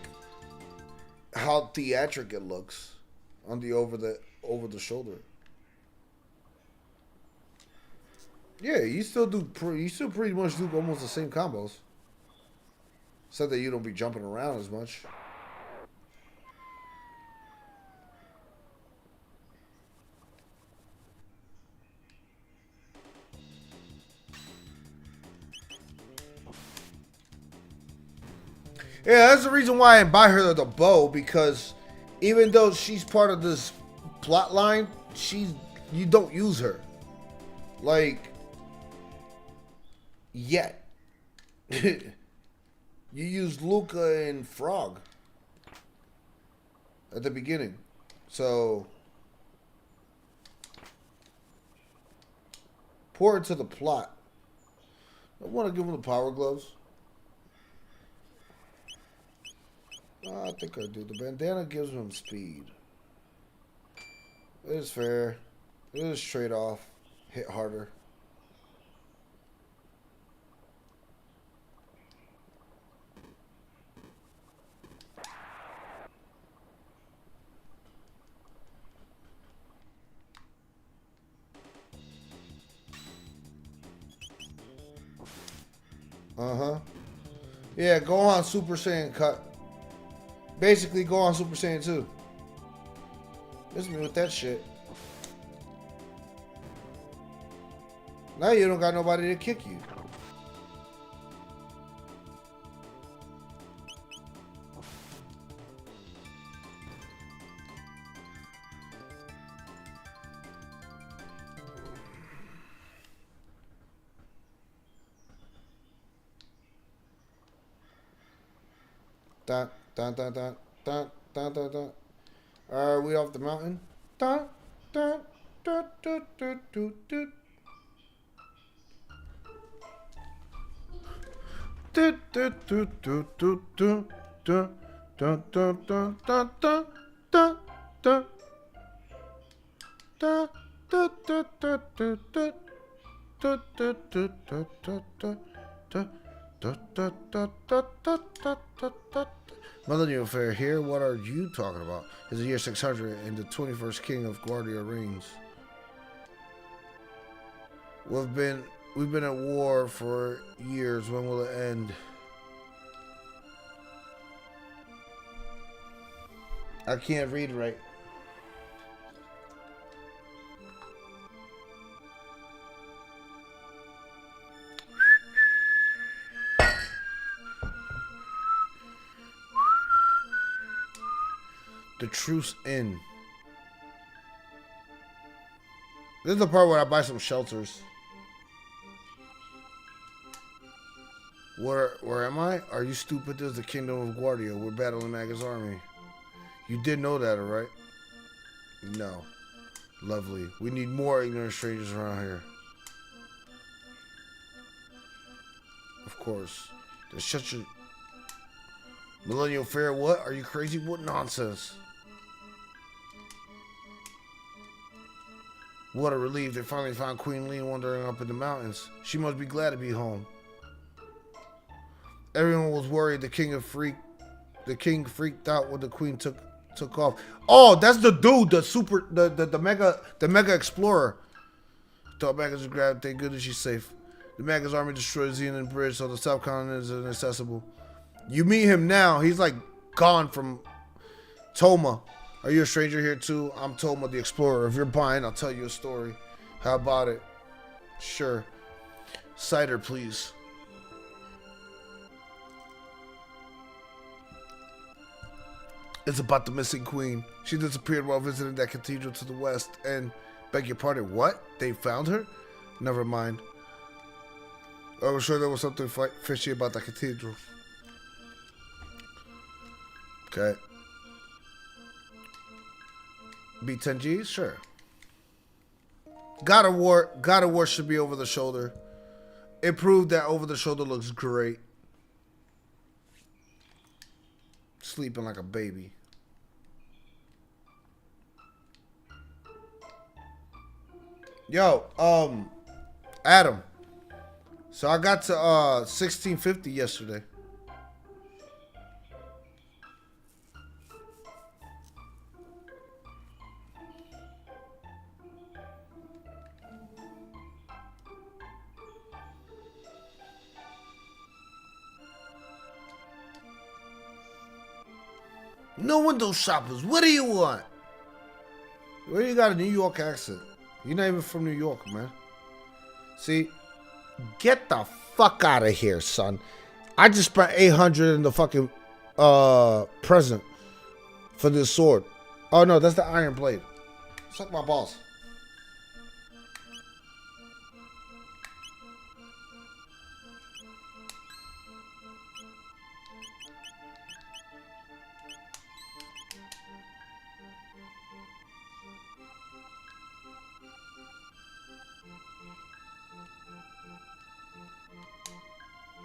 how theatric it looks on the over the shoulder. Yeah, you still pretty much do almost the same combos. Except that you don't be jumping around as much. Yeah, that's the reason why I buy her the bow, because even though she's part of this plot line, you don't use her. Like, yet. You use Luca and Frog at the beginning. So, important to the plot. I want to give him the power gloves. I think I do. The bandana gives him speed. It is fair. It is trade off. Hit harder. Yeah, go on Super Saiyan cut. Basically, go on Super Saiyan 2. Miss me with that shit. Now you don't got nobody to kick you. Dun, dun, dun, dun, dun, dun, dun, dun. Are we off the mountain? Dun, dun, dun, dun, dun, dun, dun. Do, do, do, do, do, do, do, do, do, do, do, do, do, do. Da, da, da, da, da, da. Da, da, da, da, da, da, da. Da, da, da, da, da, da, da, da. Millennium Affair here. What are you talking about? It's the year 600 and the 21st king of Guardia reigns. We've been at war for years. When will it end? I can't read right. The truce in. This is the part where I buy some shelters. Where am I? Are you stupid? This is the kingdom of Guardia. We're battling Maga's army. You did know that, right? No. Lovely. We need more ignorant strangers around here. Of course. There's such a... Millennial Fair, what? Are you crazy? What nonsense? What a relief. They finally found Queen Lee wandering up in the mountains. She must be glad to be home. Everyone was worried the king freaked out when the queen took off. Oh, that's the dude, the mega explorer. Thought Mega's grabbed. Thank goodness she's safe. The MAXX army destroyed Xenon Bridge, so the subcontinent is inaccessible. You meet him now. He's like gone from Toma. Are you a stranger here too? I'm Toma the Explorer. If you're buying, I'll tell you a story. How about it? Sure. Cider, please. It's about the missing queen. She disappeared while visiting that cathedral to the west and... Beg your pardon, what? They found her? Never mind. I was sure there was something fishy about the cathedral. Okay. B10Gs? Sure. God of War should be over the shoulder. It proved that over the shoulder looks great. Sleeping like a baby. Yo, Adam. So I got to 1650 yesterday. No window shoppers. What do you want? Where you got a New York accent? You're not even from New York, man. See, get the fuck out of here, son. I just spent 800 in the fucking present for this sword. Oh no, that's the iron blade. Suck my balls.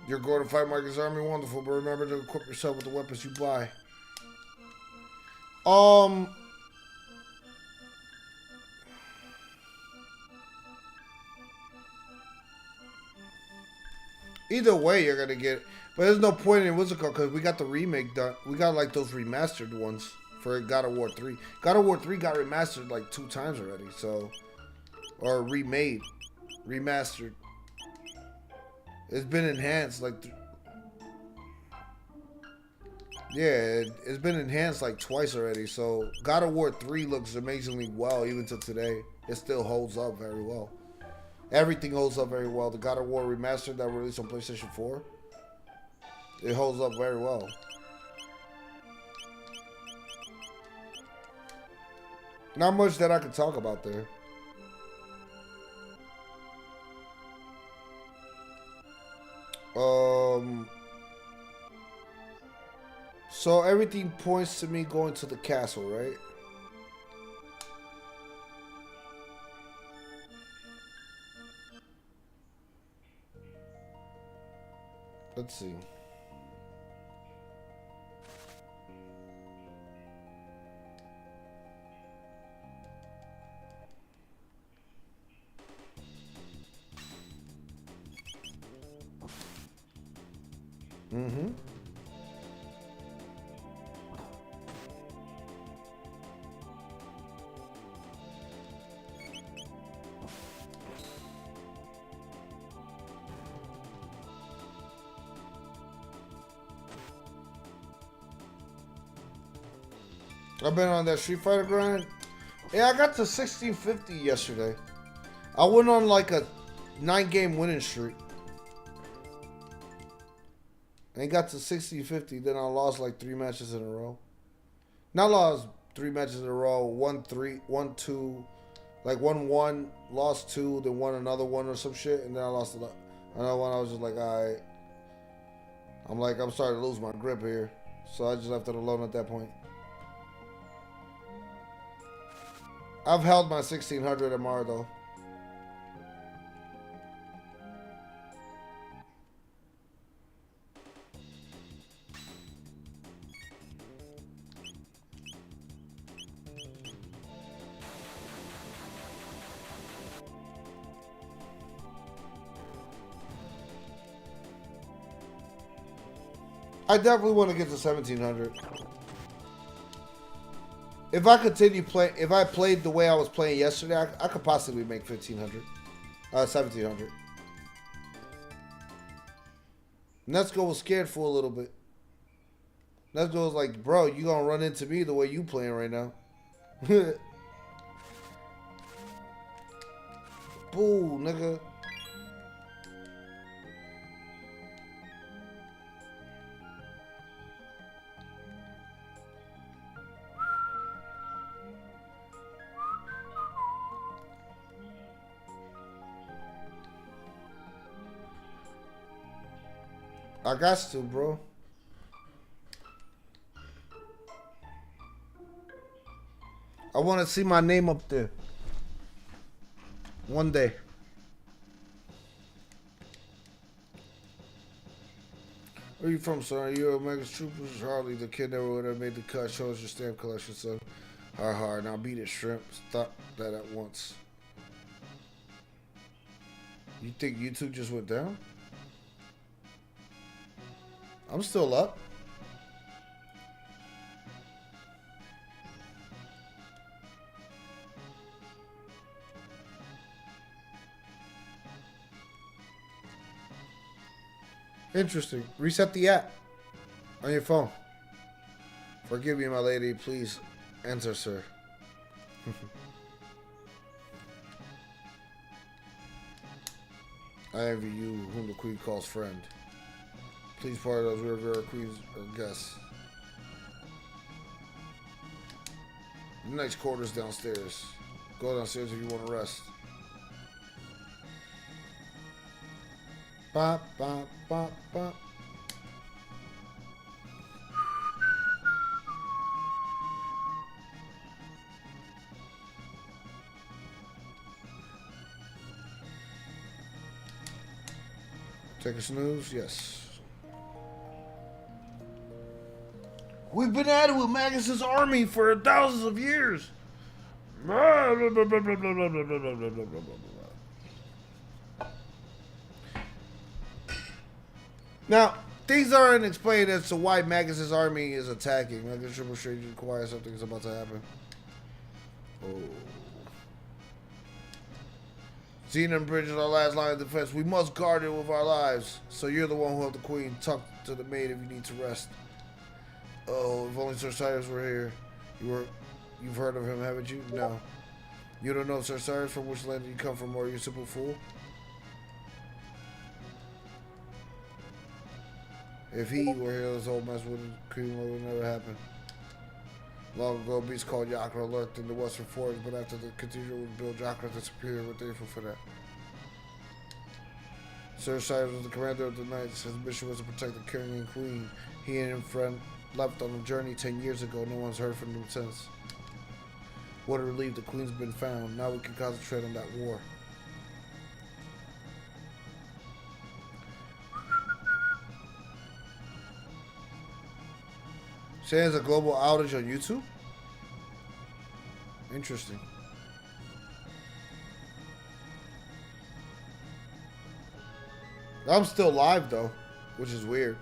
You're going to fight Marcus' army, wonderful, but remember to equip yourself with the weapons you buy. Either way, you're gonna get it. But there's no point in what's it called, because we got the remake done. We got like those remastered ones for God of War 3. God of War 3 got remastered like 2 times already, so. Or remade. Remastered. It's been enhanced like... Yeah, it's been enhanced like twice already, so God of War 3 looks amazingly well even to today. It still holds up very well. Everything holds up very well. The God of War remastered that released on PlayStation 4, it holds up very well. Not much that I could talk about there. So everything points to me going to the castle, right? Let's see. Mm-hmm. I've been on that Street Fighter grind. Yeah, I got to 1650 yesterday. I went on like a 9-game winning streak. And got to 1650, then I lost like 3 matches in a row. Not lost 3 matches in a row, 1-3, 1-2, like 1-1, lost 2, then won another one or some shit, and then I lost another one. I was just like, alright. I'm starting to lose my grip here. So I just left it alone at that point. I've held my 1600 MR though. I definitely want to get to 1700. If I continue playing, if I played the way I was playing yesterday, I could possibly make 1500, 1700. Nesco was scared for a little bit. Nesco was like, bro, you gonna run into me the way you playing right now. Boo, nigga. I got to, bro. I want to see my name up there. One day. Where are you from, son? Are you a MAXX trooper? Harley, the kid that would have made the cut. Show us your stamp collection, son. Hard. Now beat it, shrimp. Stop that at once. You think YouTube just went down? I'm still up. Interesting. Reset the app on your phone. Forgive me, my lady. Please answer, sir. I envy you, whom the queen calls friend. Please pardon those river queens or guests. Nice quarters downstairs. Go downstairs if you want to rest. Bop, bop, bop, bop. Take a snooze? Yes. We've been at it with MAXX's army for thousands of years. Now, things aren't explained as to why MAXX's army is attacking. MAXX Triple Strange requires something is about to happen. Oh. Xenon Bridge is our last line of defense. We must guard it with our lives. So you're the one who held the queen. Talk to the maid if you need to rest. Oh, if only Sir Cyrus were here. You've heard of him, haven't you? No. You don't know Sir Cyrus? From which land do you come from, or are you a simple fool? If he were here, this whole mess would never happen. Long ago, beasts called Yakra lurked in the western forest, but after the cathedral was built, Yakra disappeared. We're thankful for that. Sir Cyrus was the commander of the knights. His mission was to protect the king and queen. He and his friend left on a journey 10 years ago. No one's heard from them since. What a relief, the queen's been found. Now we can concentrate on that war. Saying there's a global outage on YouTube? Interesting. I'm still live though, which is weird.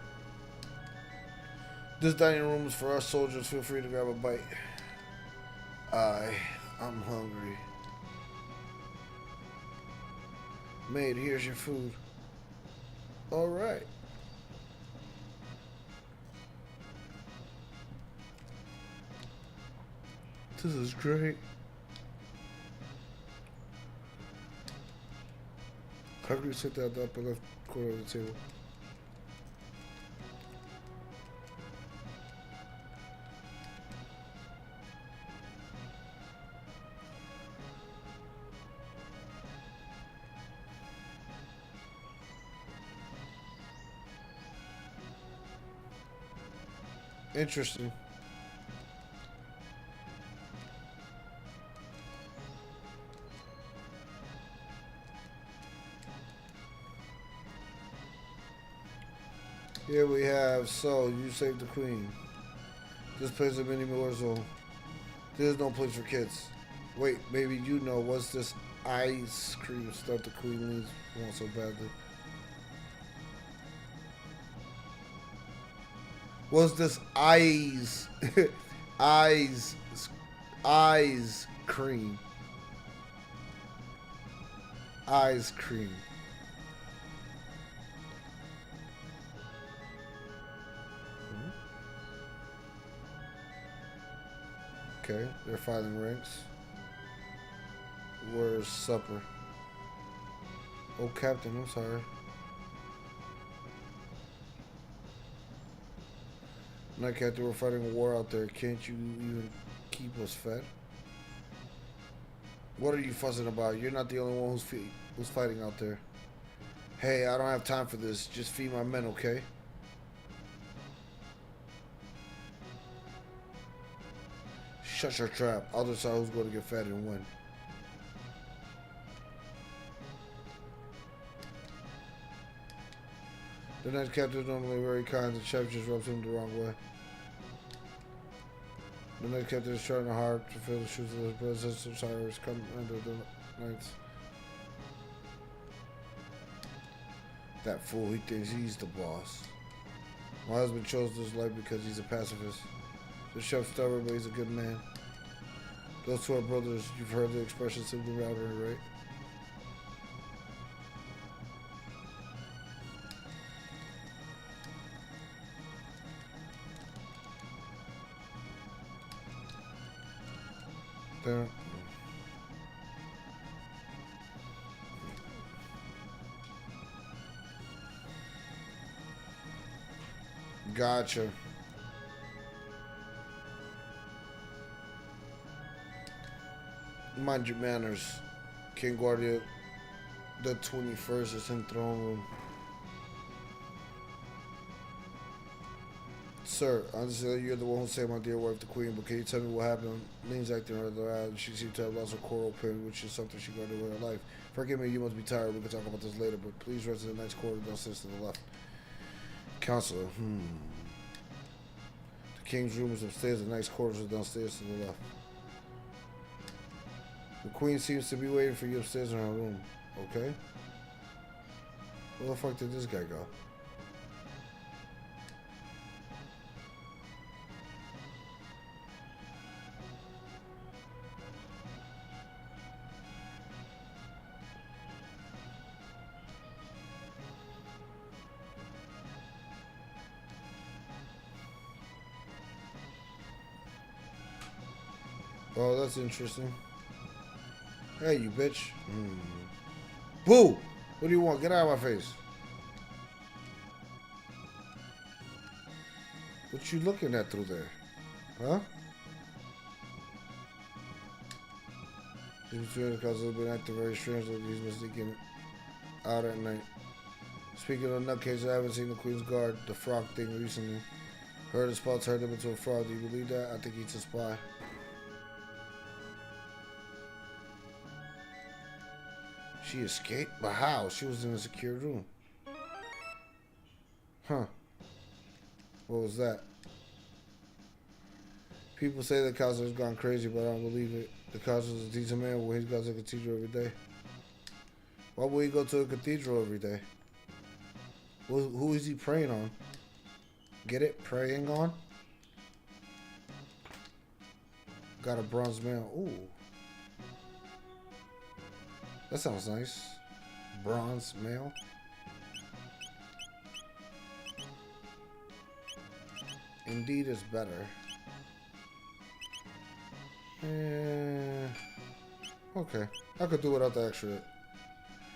This dining room is for us soldiers. Feel free to grab a bite. I'm hungry. Maid, here's your food. All right. This is great. How can you sit down at the upper left corner of the table? Interesting. Here we have, so you saved the queen. This place is a mini war zone. There's no place for kids. Wait, maybe you know, what's this ice cream stuff the queen needs wants so badly? What's this eyes cream? Ice cream. Okay, they're filing ranks. Where's supper? Oh, Captain, I'm sorry. Night Captain, we're fighting a war out there. Can't you even keep us fed? What are you fussing about? You're not the only one who's fighting out there. Hey, I don't have time for this. Just feed my men, okay? Shut your trap. I'll decide who's going to get fed and when. The Night Captain is normally very kind. The chef just rubs him the wrong way. The Night Captain is trying hard to fill the shoes of his brothers and Cyrus come under the nights. That fool, he thinks he's the boss. My husband chose this life because he's a pacifist. The chef's stubborn, but he's a good man. Those two are brothers. You've heard the expression simply router, right? There. Gotcha. Mind your manners. King Guardia the 21st is in throne room. Sir, I understand you're the one who saved my dear wife, the queen, but can you tell me what happened? Lean's acting rather odd. She seemed to have lost her coral pin, which is something she guarded with her life. Forgive me, you must be tired. We can talk about this later, but please rest in the next quarter downstairs to the left. Counselor, The king's room is upstairs, the next quarters are downstairs to the left. The queen seems to be waiting for you upstairs in her room. Okay? Where the fuck did this guy go? Oh, that's interesting. Hey, you bitch. Boo! What do you want? Get out of my face. What you looking at through there? Huh? These two cause have been acting very strangely. He's been sneaking out at night. Speaking of nutcases, I haven't seen the Queen's Guard, the frog thing, recently. Heard the spots turned him into a frog. Do you believe that? I think he's a spy. She escaped? But how? She was in a secure room. Huh. What was that? People say the counselor's gone crazy, but I don't believe it. The counselor's a decent man, well, he's got to a cathedral every day. Why would he go to a cathedral every day? Who is he praying on? Get it? Praying on? Got a bronze mail. Ooh. That sounds nice. Bronze mail. Indeed is better. Okay. I could do without the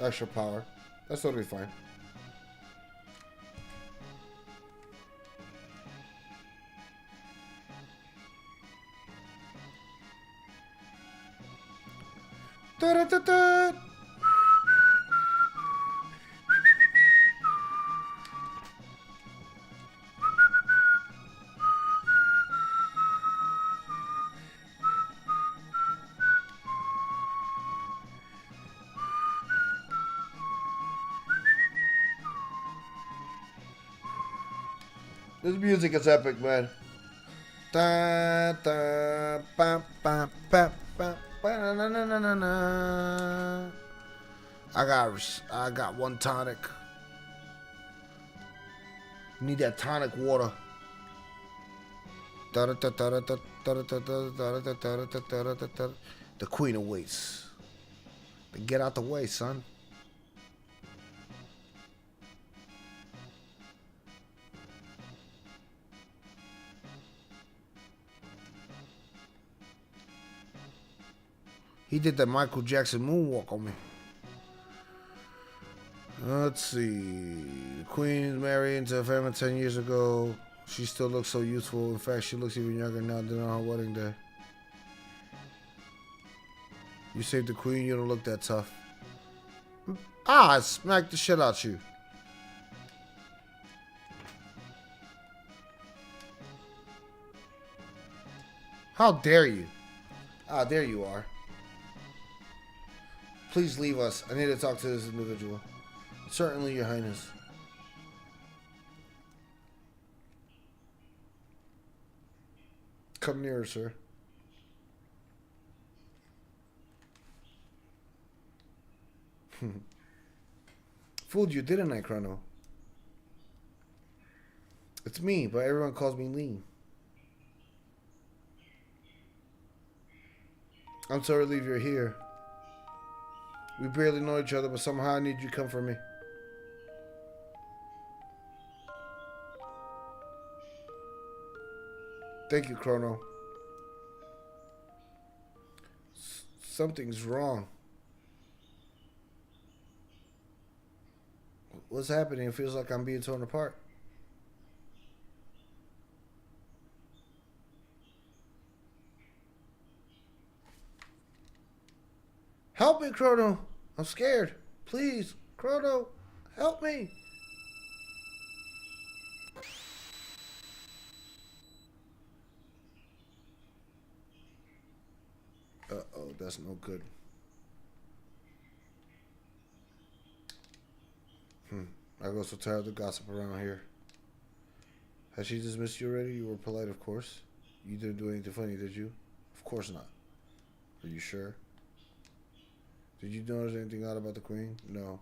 extra power. That's totally fine. Da-da-da-da! This music is epic, man. Da da ba ba ba ba ba na na na na na. I got one tonic. Need that tonic water. The queen awaits. Then get out the way, son. He did the Michael Jackson moonwalk on me. Let's see. The Queen married into a family 10 years ago. She still looks so youthful. In fact, she looks even younger now than on her wedding day. You saved the Queen, you don't look that tough. I smacked the shit out you. How dare you? Ah, there you are. Please leave us. I need to talk to this individual. Certainly, Your Highness. Come nearer, sir. Fooled you, didn't I, Chrono? It's me, but everyone calls me Lean. I'm so relieved you're here. We barely know each other, but somehow I need you to come for me. Thank you, Chrono. Something's wrong. What's happening? It feels like I'm being torn apart. Help me, Chrono. I'm scared. Please, Chrono, help me. Uh-oh, that's no good. I go so tired of the gossip around here. Has she dismissed you already? You were polite, of course. You didn't do anything funny, did you? Of course not. Are you sure? Did you notice anything odd about the Queen? No.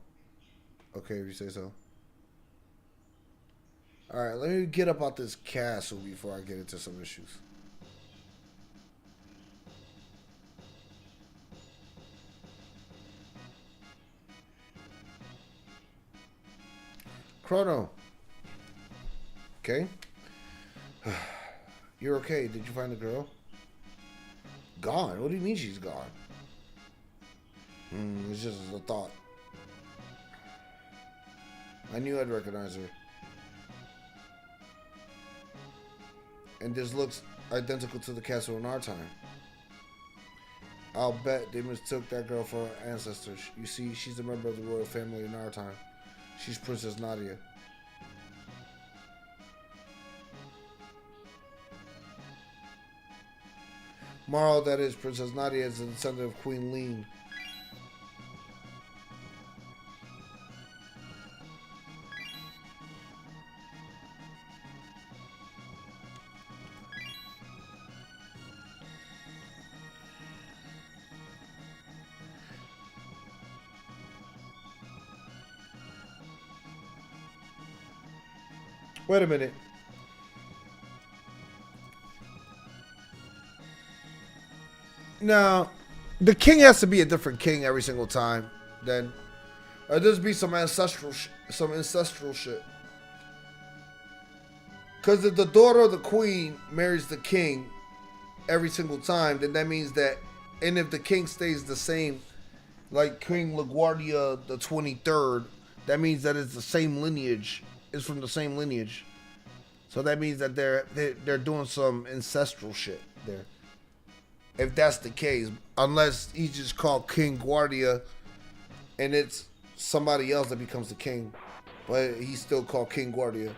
Okay, if you say so. Alright, let me get up out this castle before I get into some issues. Chrono. Okay. You're okay. Did you find the girl? Gone? What do you mean she's gone? It's just a thought. I knew I'd recognize her. And this looks identical to the castle in our time. I'll bet they mistook that girl for her ancestors. You see, she's a member of the royal family in our time. She's Princess Nadia. Moral, that is, Princess Nadia is a descendant of Queen Lean. Wait a minute. No, the king has to be a different king every single time. Then, or there's be some ancestral shit. Because if the daughter of the queen marries the king every single time, then that means that, and if the king stays the same, like King LaGuardia the 23rd, that means that it's the same lineage. Is from the same lineage, so that means that they're doing some ancestral shit there. If that's the case, unless he's just called King Guardia, and it's somebody else that becomes the king, but he's still called King Guardia,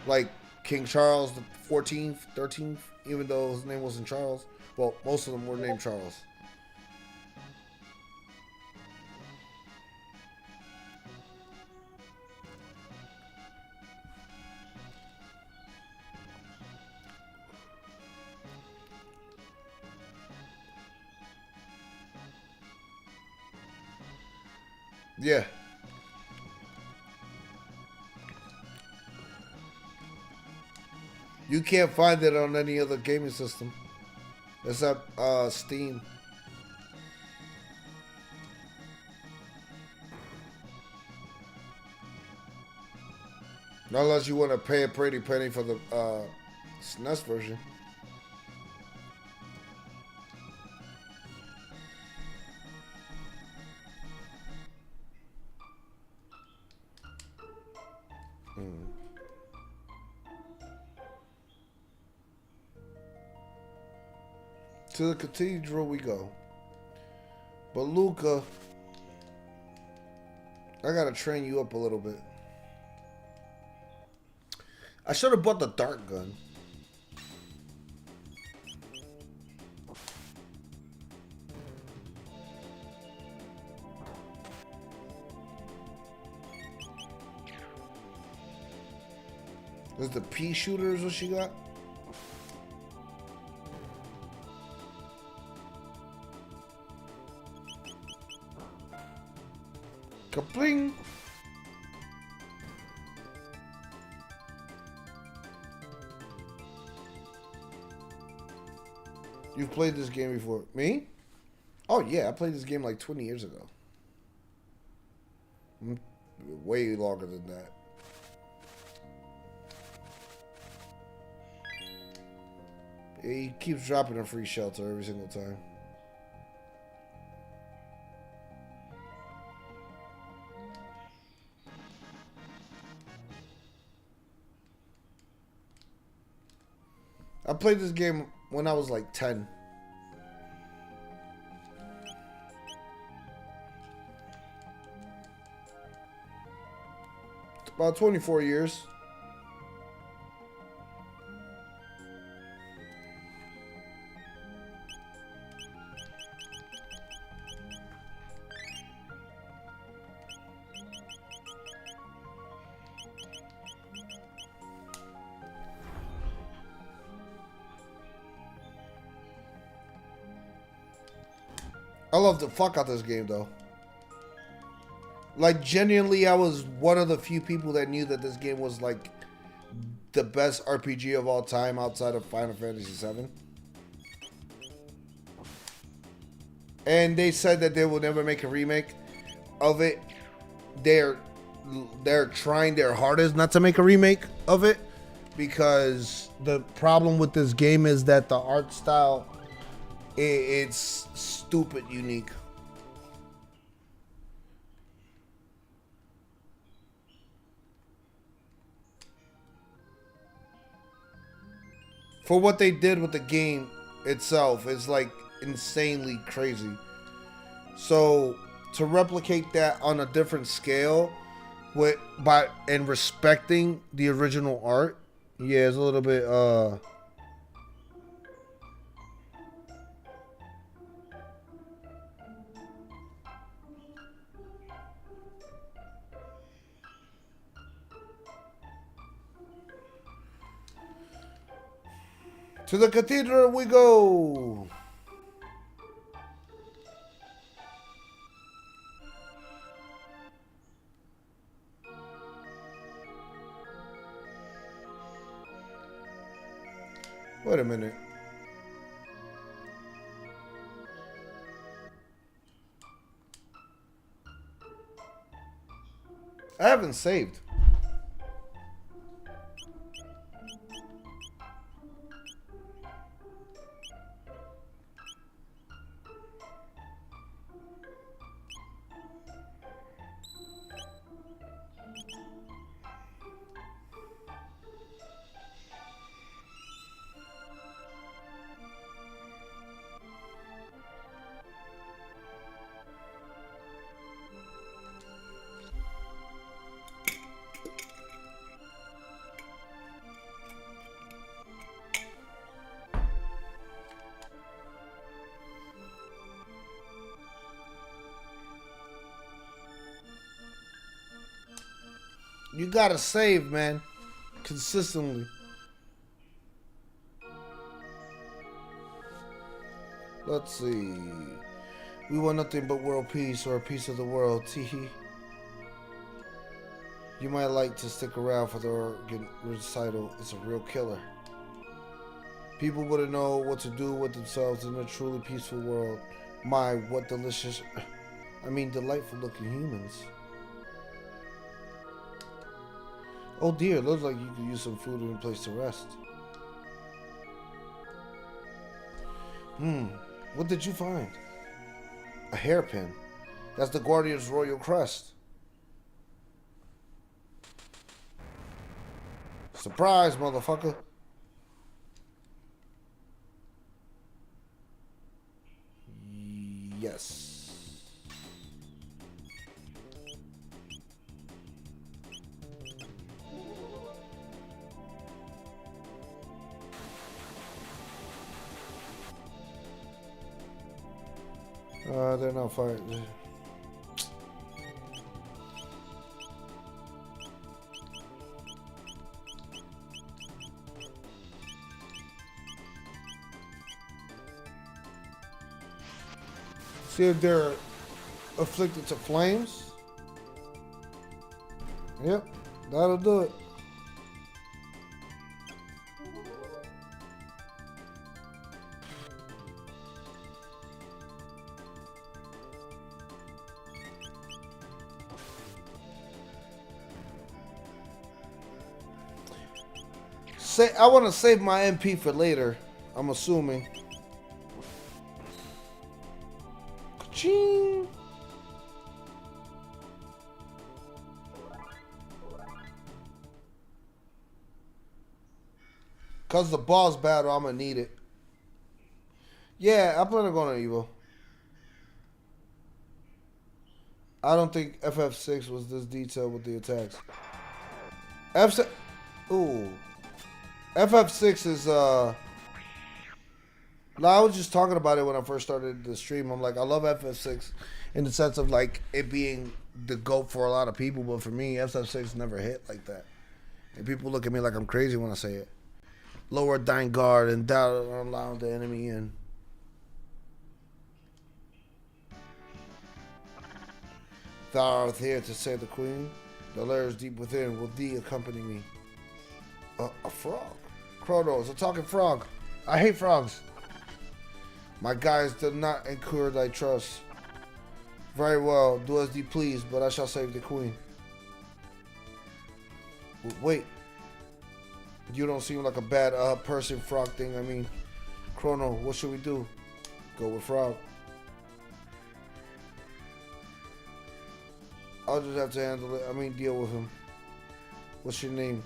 like King Charles the 14th, 13th, even though his name wasn't Charles. Well, most of them were named Charles. Yeah. You can't find it on any other gaming system except Steam. Not unless you want to pay a pretty penny for the SNES version. Mm. To the cathedral we go. But Luca, I gotta train you up a little bit. I should have bought the dart gun. Is the pea shooters what she got? Kapling! You've played this game before. Me? Oh yeah, I played this game like 20 years ago. Way longer than that. He keeps dropping a free shelter every single time. I played this game when I was like 10. About 24 years. I love the fuck out this game though. Like genuinely, I was one of the few people that knew that this game was like the best RPG of all time outside of Final Fantasy VII. And they said that they will never make a remake of it. They're trying their hardest not to make a remake of it because the problem with this game is that the art style, it's stupid unique. For what they did with the game itself is like insanely crazy. So to replicate that on a different scale and respecting the original art, yeah, it's a little bit to the cathedral we go. Wait a minute. I haven't saved. You gotta save, man. Consistently. Let's see. We want nothing but world peace or a piece of the world. Teehee. You might like to stick around for the organ recital. It's a real killer. People wouldn't know what to do with themselves in a truly peaceful world. My, what delicious... delightful looking humans. Oh dear, looks like you could use some food and a place to rest. What did you find? A hairpin. That's the Guardian's royal crest. Surprise, motherfucker. Yes. They're not fighting. See if they're afflicted to flames. Yep, that'll do it. I want to save my MP for later. I'm assuming. Ka-ching. Cause the boss battle, I'm gonna need it. Yeah, I plan on going to Evo. I don't think FF6 was this detailed with the attacks. F6. Ooh. FF6 is I was just talking about it when I first started the stream. I'm like, I love FF6 in the sense of like it being the GOAT for a lot of people, but for me, FF6 never hit like that. And people look at me like I'm crazy when I say it. Lower dying guard and doubt allow the enemy in. Thou art here to save the queen. The lairs deep within. Will thee accompany me? A frog. CHRONO is a talking frog. I hate frogs. My guys do not incur thy trust. Very well, do as thee please, but I shall save the queen. Wait. You don't seem like a bad person frog thing. I mean, CHRONO, what should we do? Go with frog. I'll just have to handle it. I mean, deal with him. What's your name?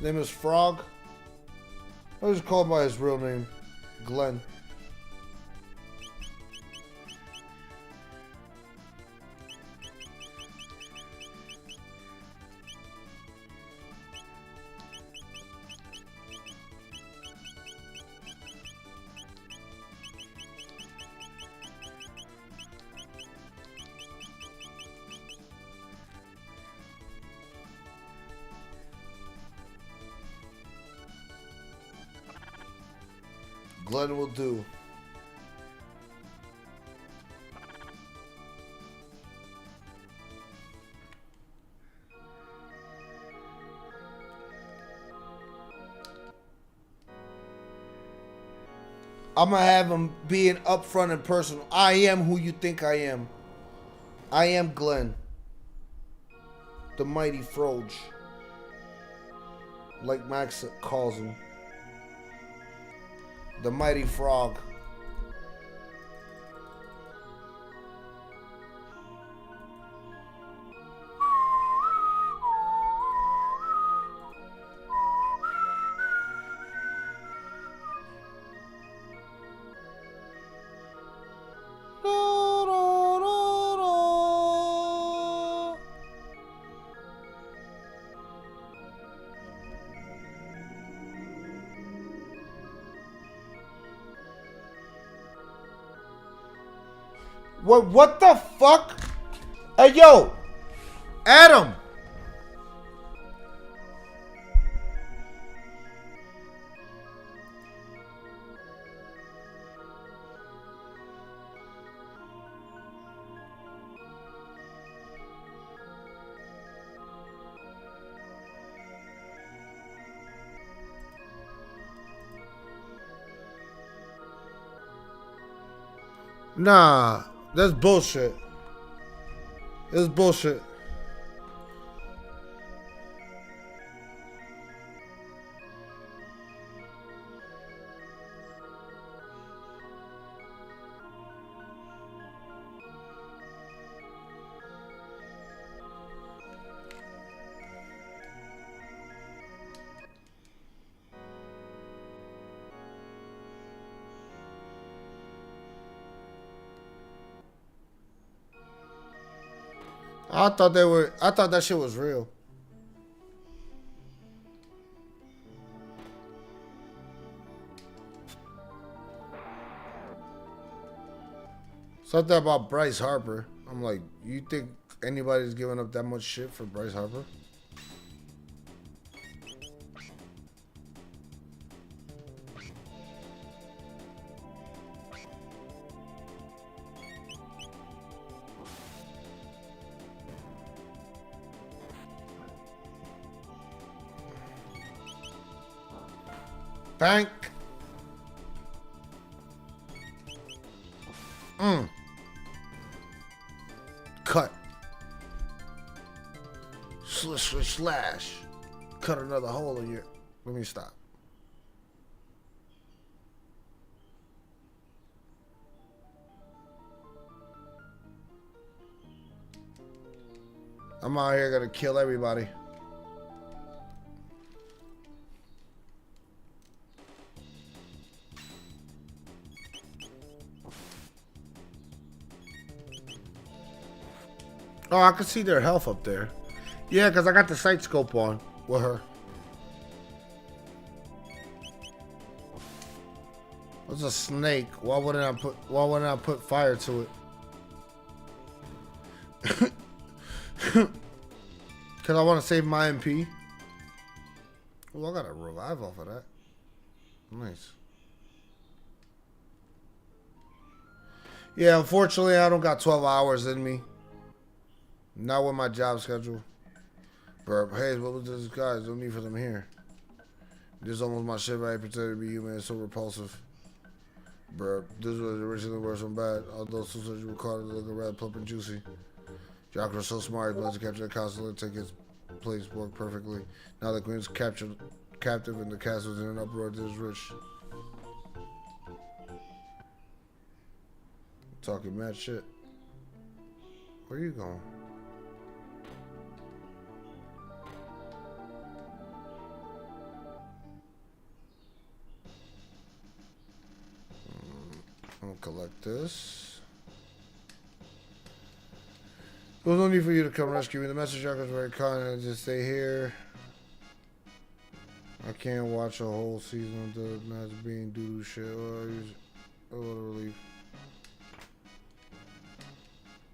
Name is Frog. I'll just call him by his real name, Glenn. Glenn will do. I'm gonna have him being upfront and personal. I am who you think I am. I am Glenn, the mighty Froge, like MAXX calls him. The mighty frog. What the fuck? Hey, yo! Adam! Nah, that's bullshit. That's bullshit. I thought they were. I thought that shit was real. Something about Bryce Harper. I'm like, you think anybody's giving up that much shit for Bryce Harper? Bank. Cut. Slash, slash, slash. Cut another hole in your. Let me stop. I'm out here gonna kill everybody. Oh, I can see their health up there. Yeah, because I got the sight scope on with her. It's a snake. Why wouldn't I put fire to it? Because I want to save my MP. Oh, I got a revive off of that. Nice. Yeah, unfortunately, I don't got 12 hours in me. Not with my job schedule. Burp. Hey, what was this guys? No need for them here. This is almost my shit, but I pretend to be human. It's so repulsive. Burp. This was originally worse than bad. Although sausage were caught, it looked rather plump and juicy. Jock was so smart, he plans to capture the castle and take its place work perfectly. Now the queen's captured captive and the castle's in an uproar. This is rich. Talking mad shit. Where you going? I'm gonna collect this. There's no need for you to come rescue me. The messenger was very kind and just stay here. I can't watch a whole season of the match being doo-doo shit. Oh, what a relief.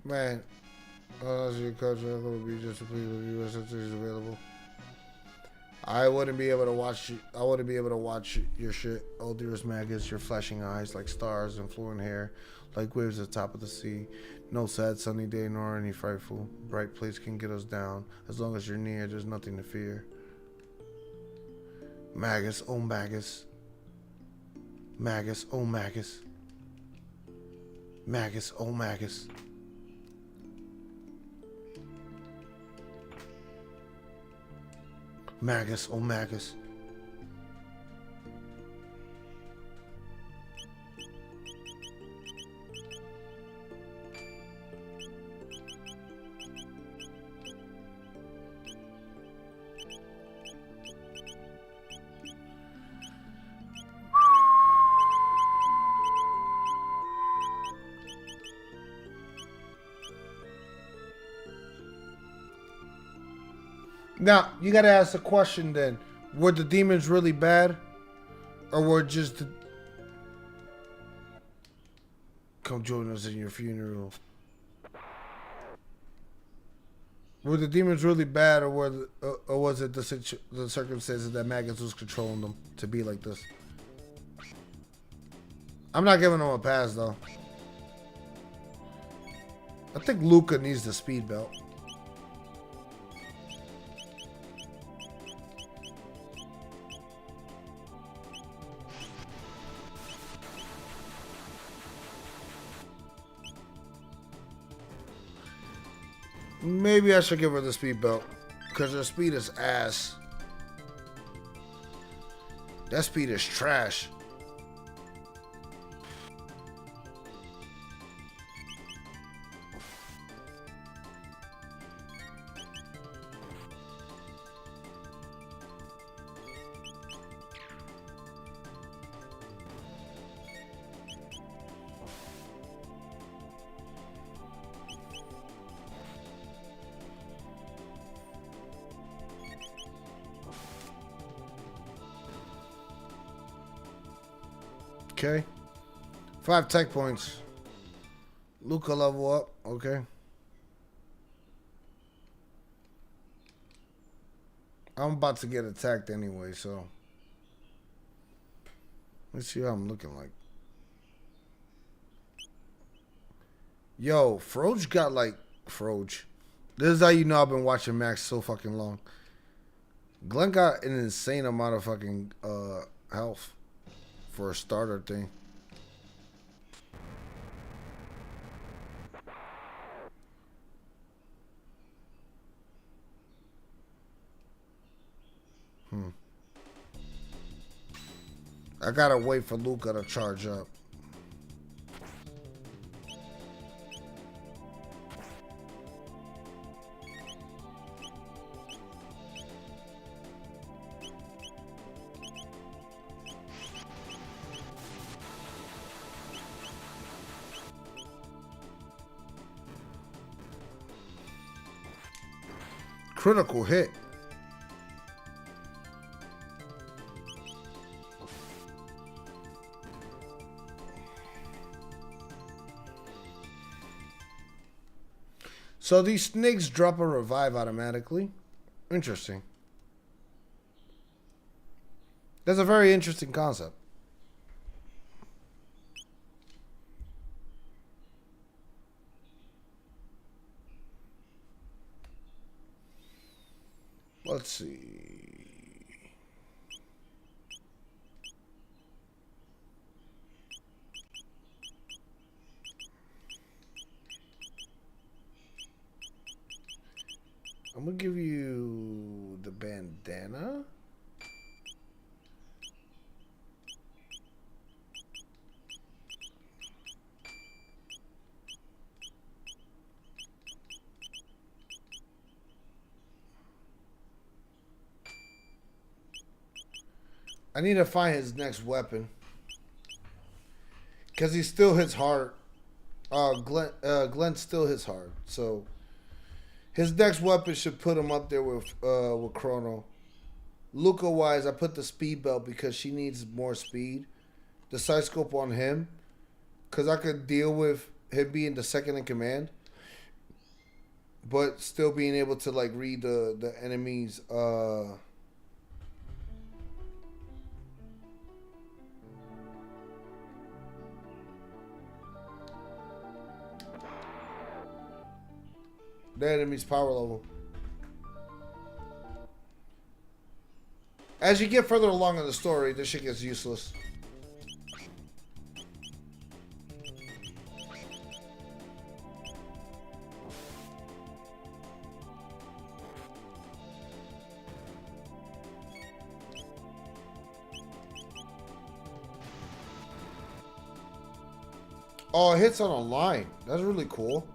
Man, unless your country, I'm gonna be just a please with you since it's available. I wouldn't be able to watch you. I wouldn't be able to watch your shit. Oh, dearest maggots, your flashing eyes like stars and flowing hair, like waves at the top of the sea. No sad sunny day nor any frightful bright place can get us down. As long as you're near, there's nothing to fear. Maggots, oh maggots. Maggots, oh maggots. Maggots, oh maggots. Magus, oh Magus. Now, you gotta ask the question then. Were the demons really bad? Or were just the... Come join us in your funeral. Were the demons really bad, or was it the circumstances that Magus was controlling them to be like this? I'm not giving them a pass, though. I think Luca needs the speed belt. Maybe I should give her the speed belt, because her speed is ass. That speed is trash. Okay. 5 tech points. Luca level up. Okay. I'm about to get attacked anyway, so. Let's see how I'm looking like. Yo, Froge got like. Froge. This is how you know I've been watching MAXX so fucking long. Glenn got an insane amount of fucking health for a starter thing. I gotta wait for Luca to charge up. Critical hit. So these snakes drop a revive automatically. Interesting. That's a very interesting concept. Let's see. I'm gonna give you the bandana. I need to find his next weapon. Because he still hits hard. Glenn still hits hard. So his next weapon should put him up there with CHRONO. Luca wise, I put the speed belt because she needs more speed. The side scope on him. Because I could deal with him being the second in command. But still being able to like read the enemy's the enemy's power level. As you get further along in the story, this shit gets useless. Oh, it hits on a line. That's really cool.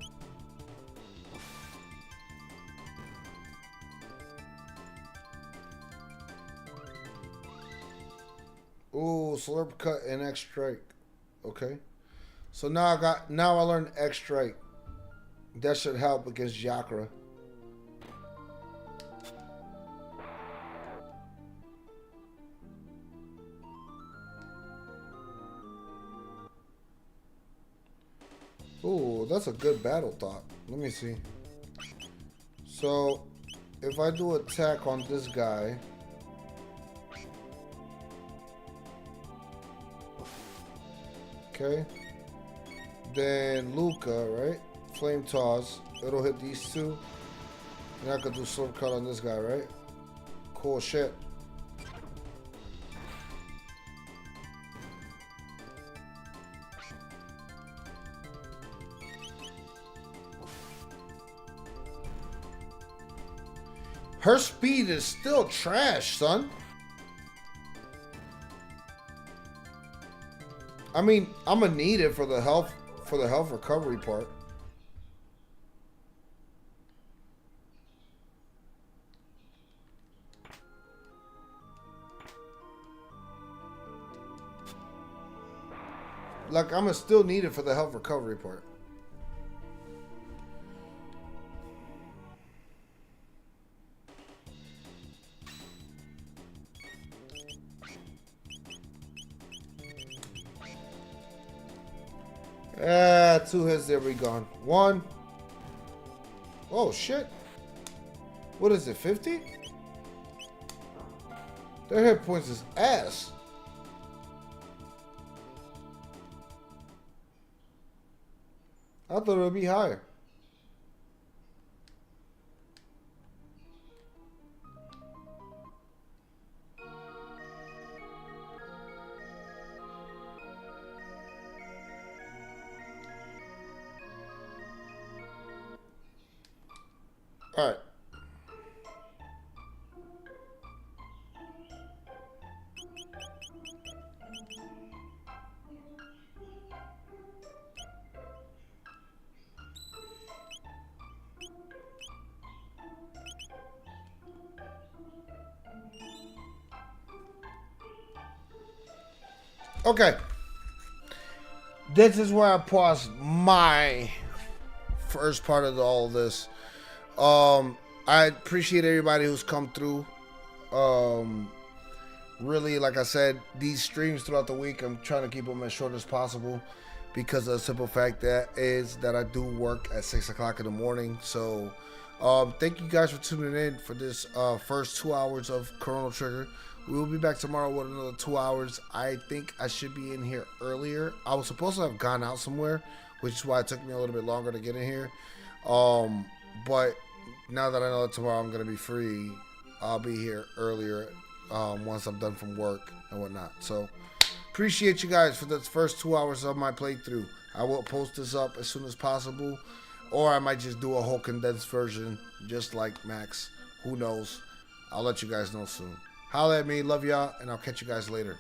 Ooh, slurp cut and X strike. Okay. So now I learned X strike. That should help against Yakra. Ooh, that's a good battle thought. Let me see. So if I do attack on this guy. Okay. Then Luca, right? Flame toss. It'll hit these two. And I could do sword cut on this guy, right? Cool shit. Her speed is still trash, son. I mean, I'm gonna need it for the health recovery part. Like, I'm gonna still need it for the health recovery part. Two hits, there we gone. One. Oh, shit. What is it, 50? Their hit points is ass. I thought it would be higher. All right. Okay. This is where I paused my first part of all of this. I appreciate everybody who's come through. Really, like I said, these streams throughout the week, I'm trying to keep them as short as possible because of the simple fact that I do work at 6 o'clock in the morning. So, thank you guys for tuning in for this first 2 hours of Chrono Trigger. We will be back tomorrow with another 2 hours. I think I should be in here earlier. I was supposed to have gone out somewhere, which is why it took me a little bit longer to get in here. But now that I know that tomorrow I'm going to be free, I'll be here earlier once I'm done from work and whatnot. So, appreciate you guys for the first 2 hours of my playthrough. I will post this up as soon as possible, or I might just do a whole condensed version, just like MAXX. Who knows? I'll let you guys know soon. Holla at me, love y'all, and I'll catch you guys later.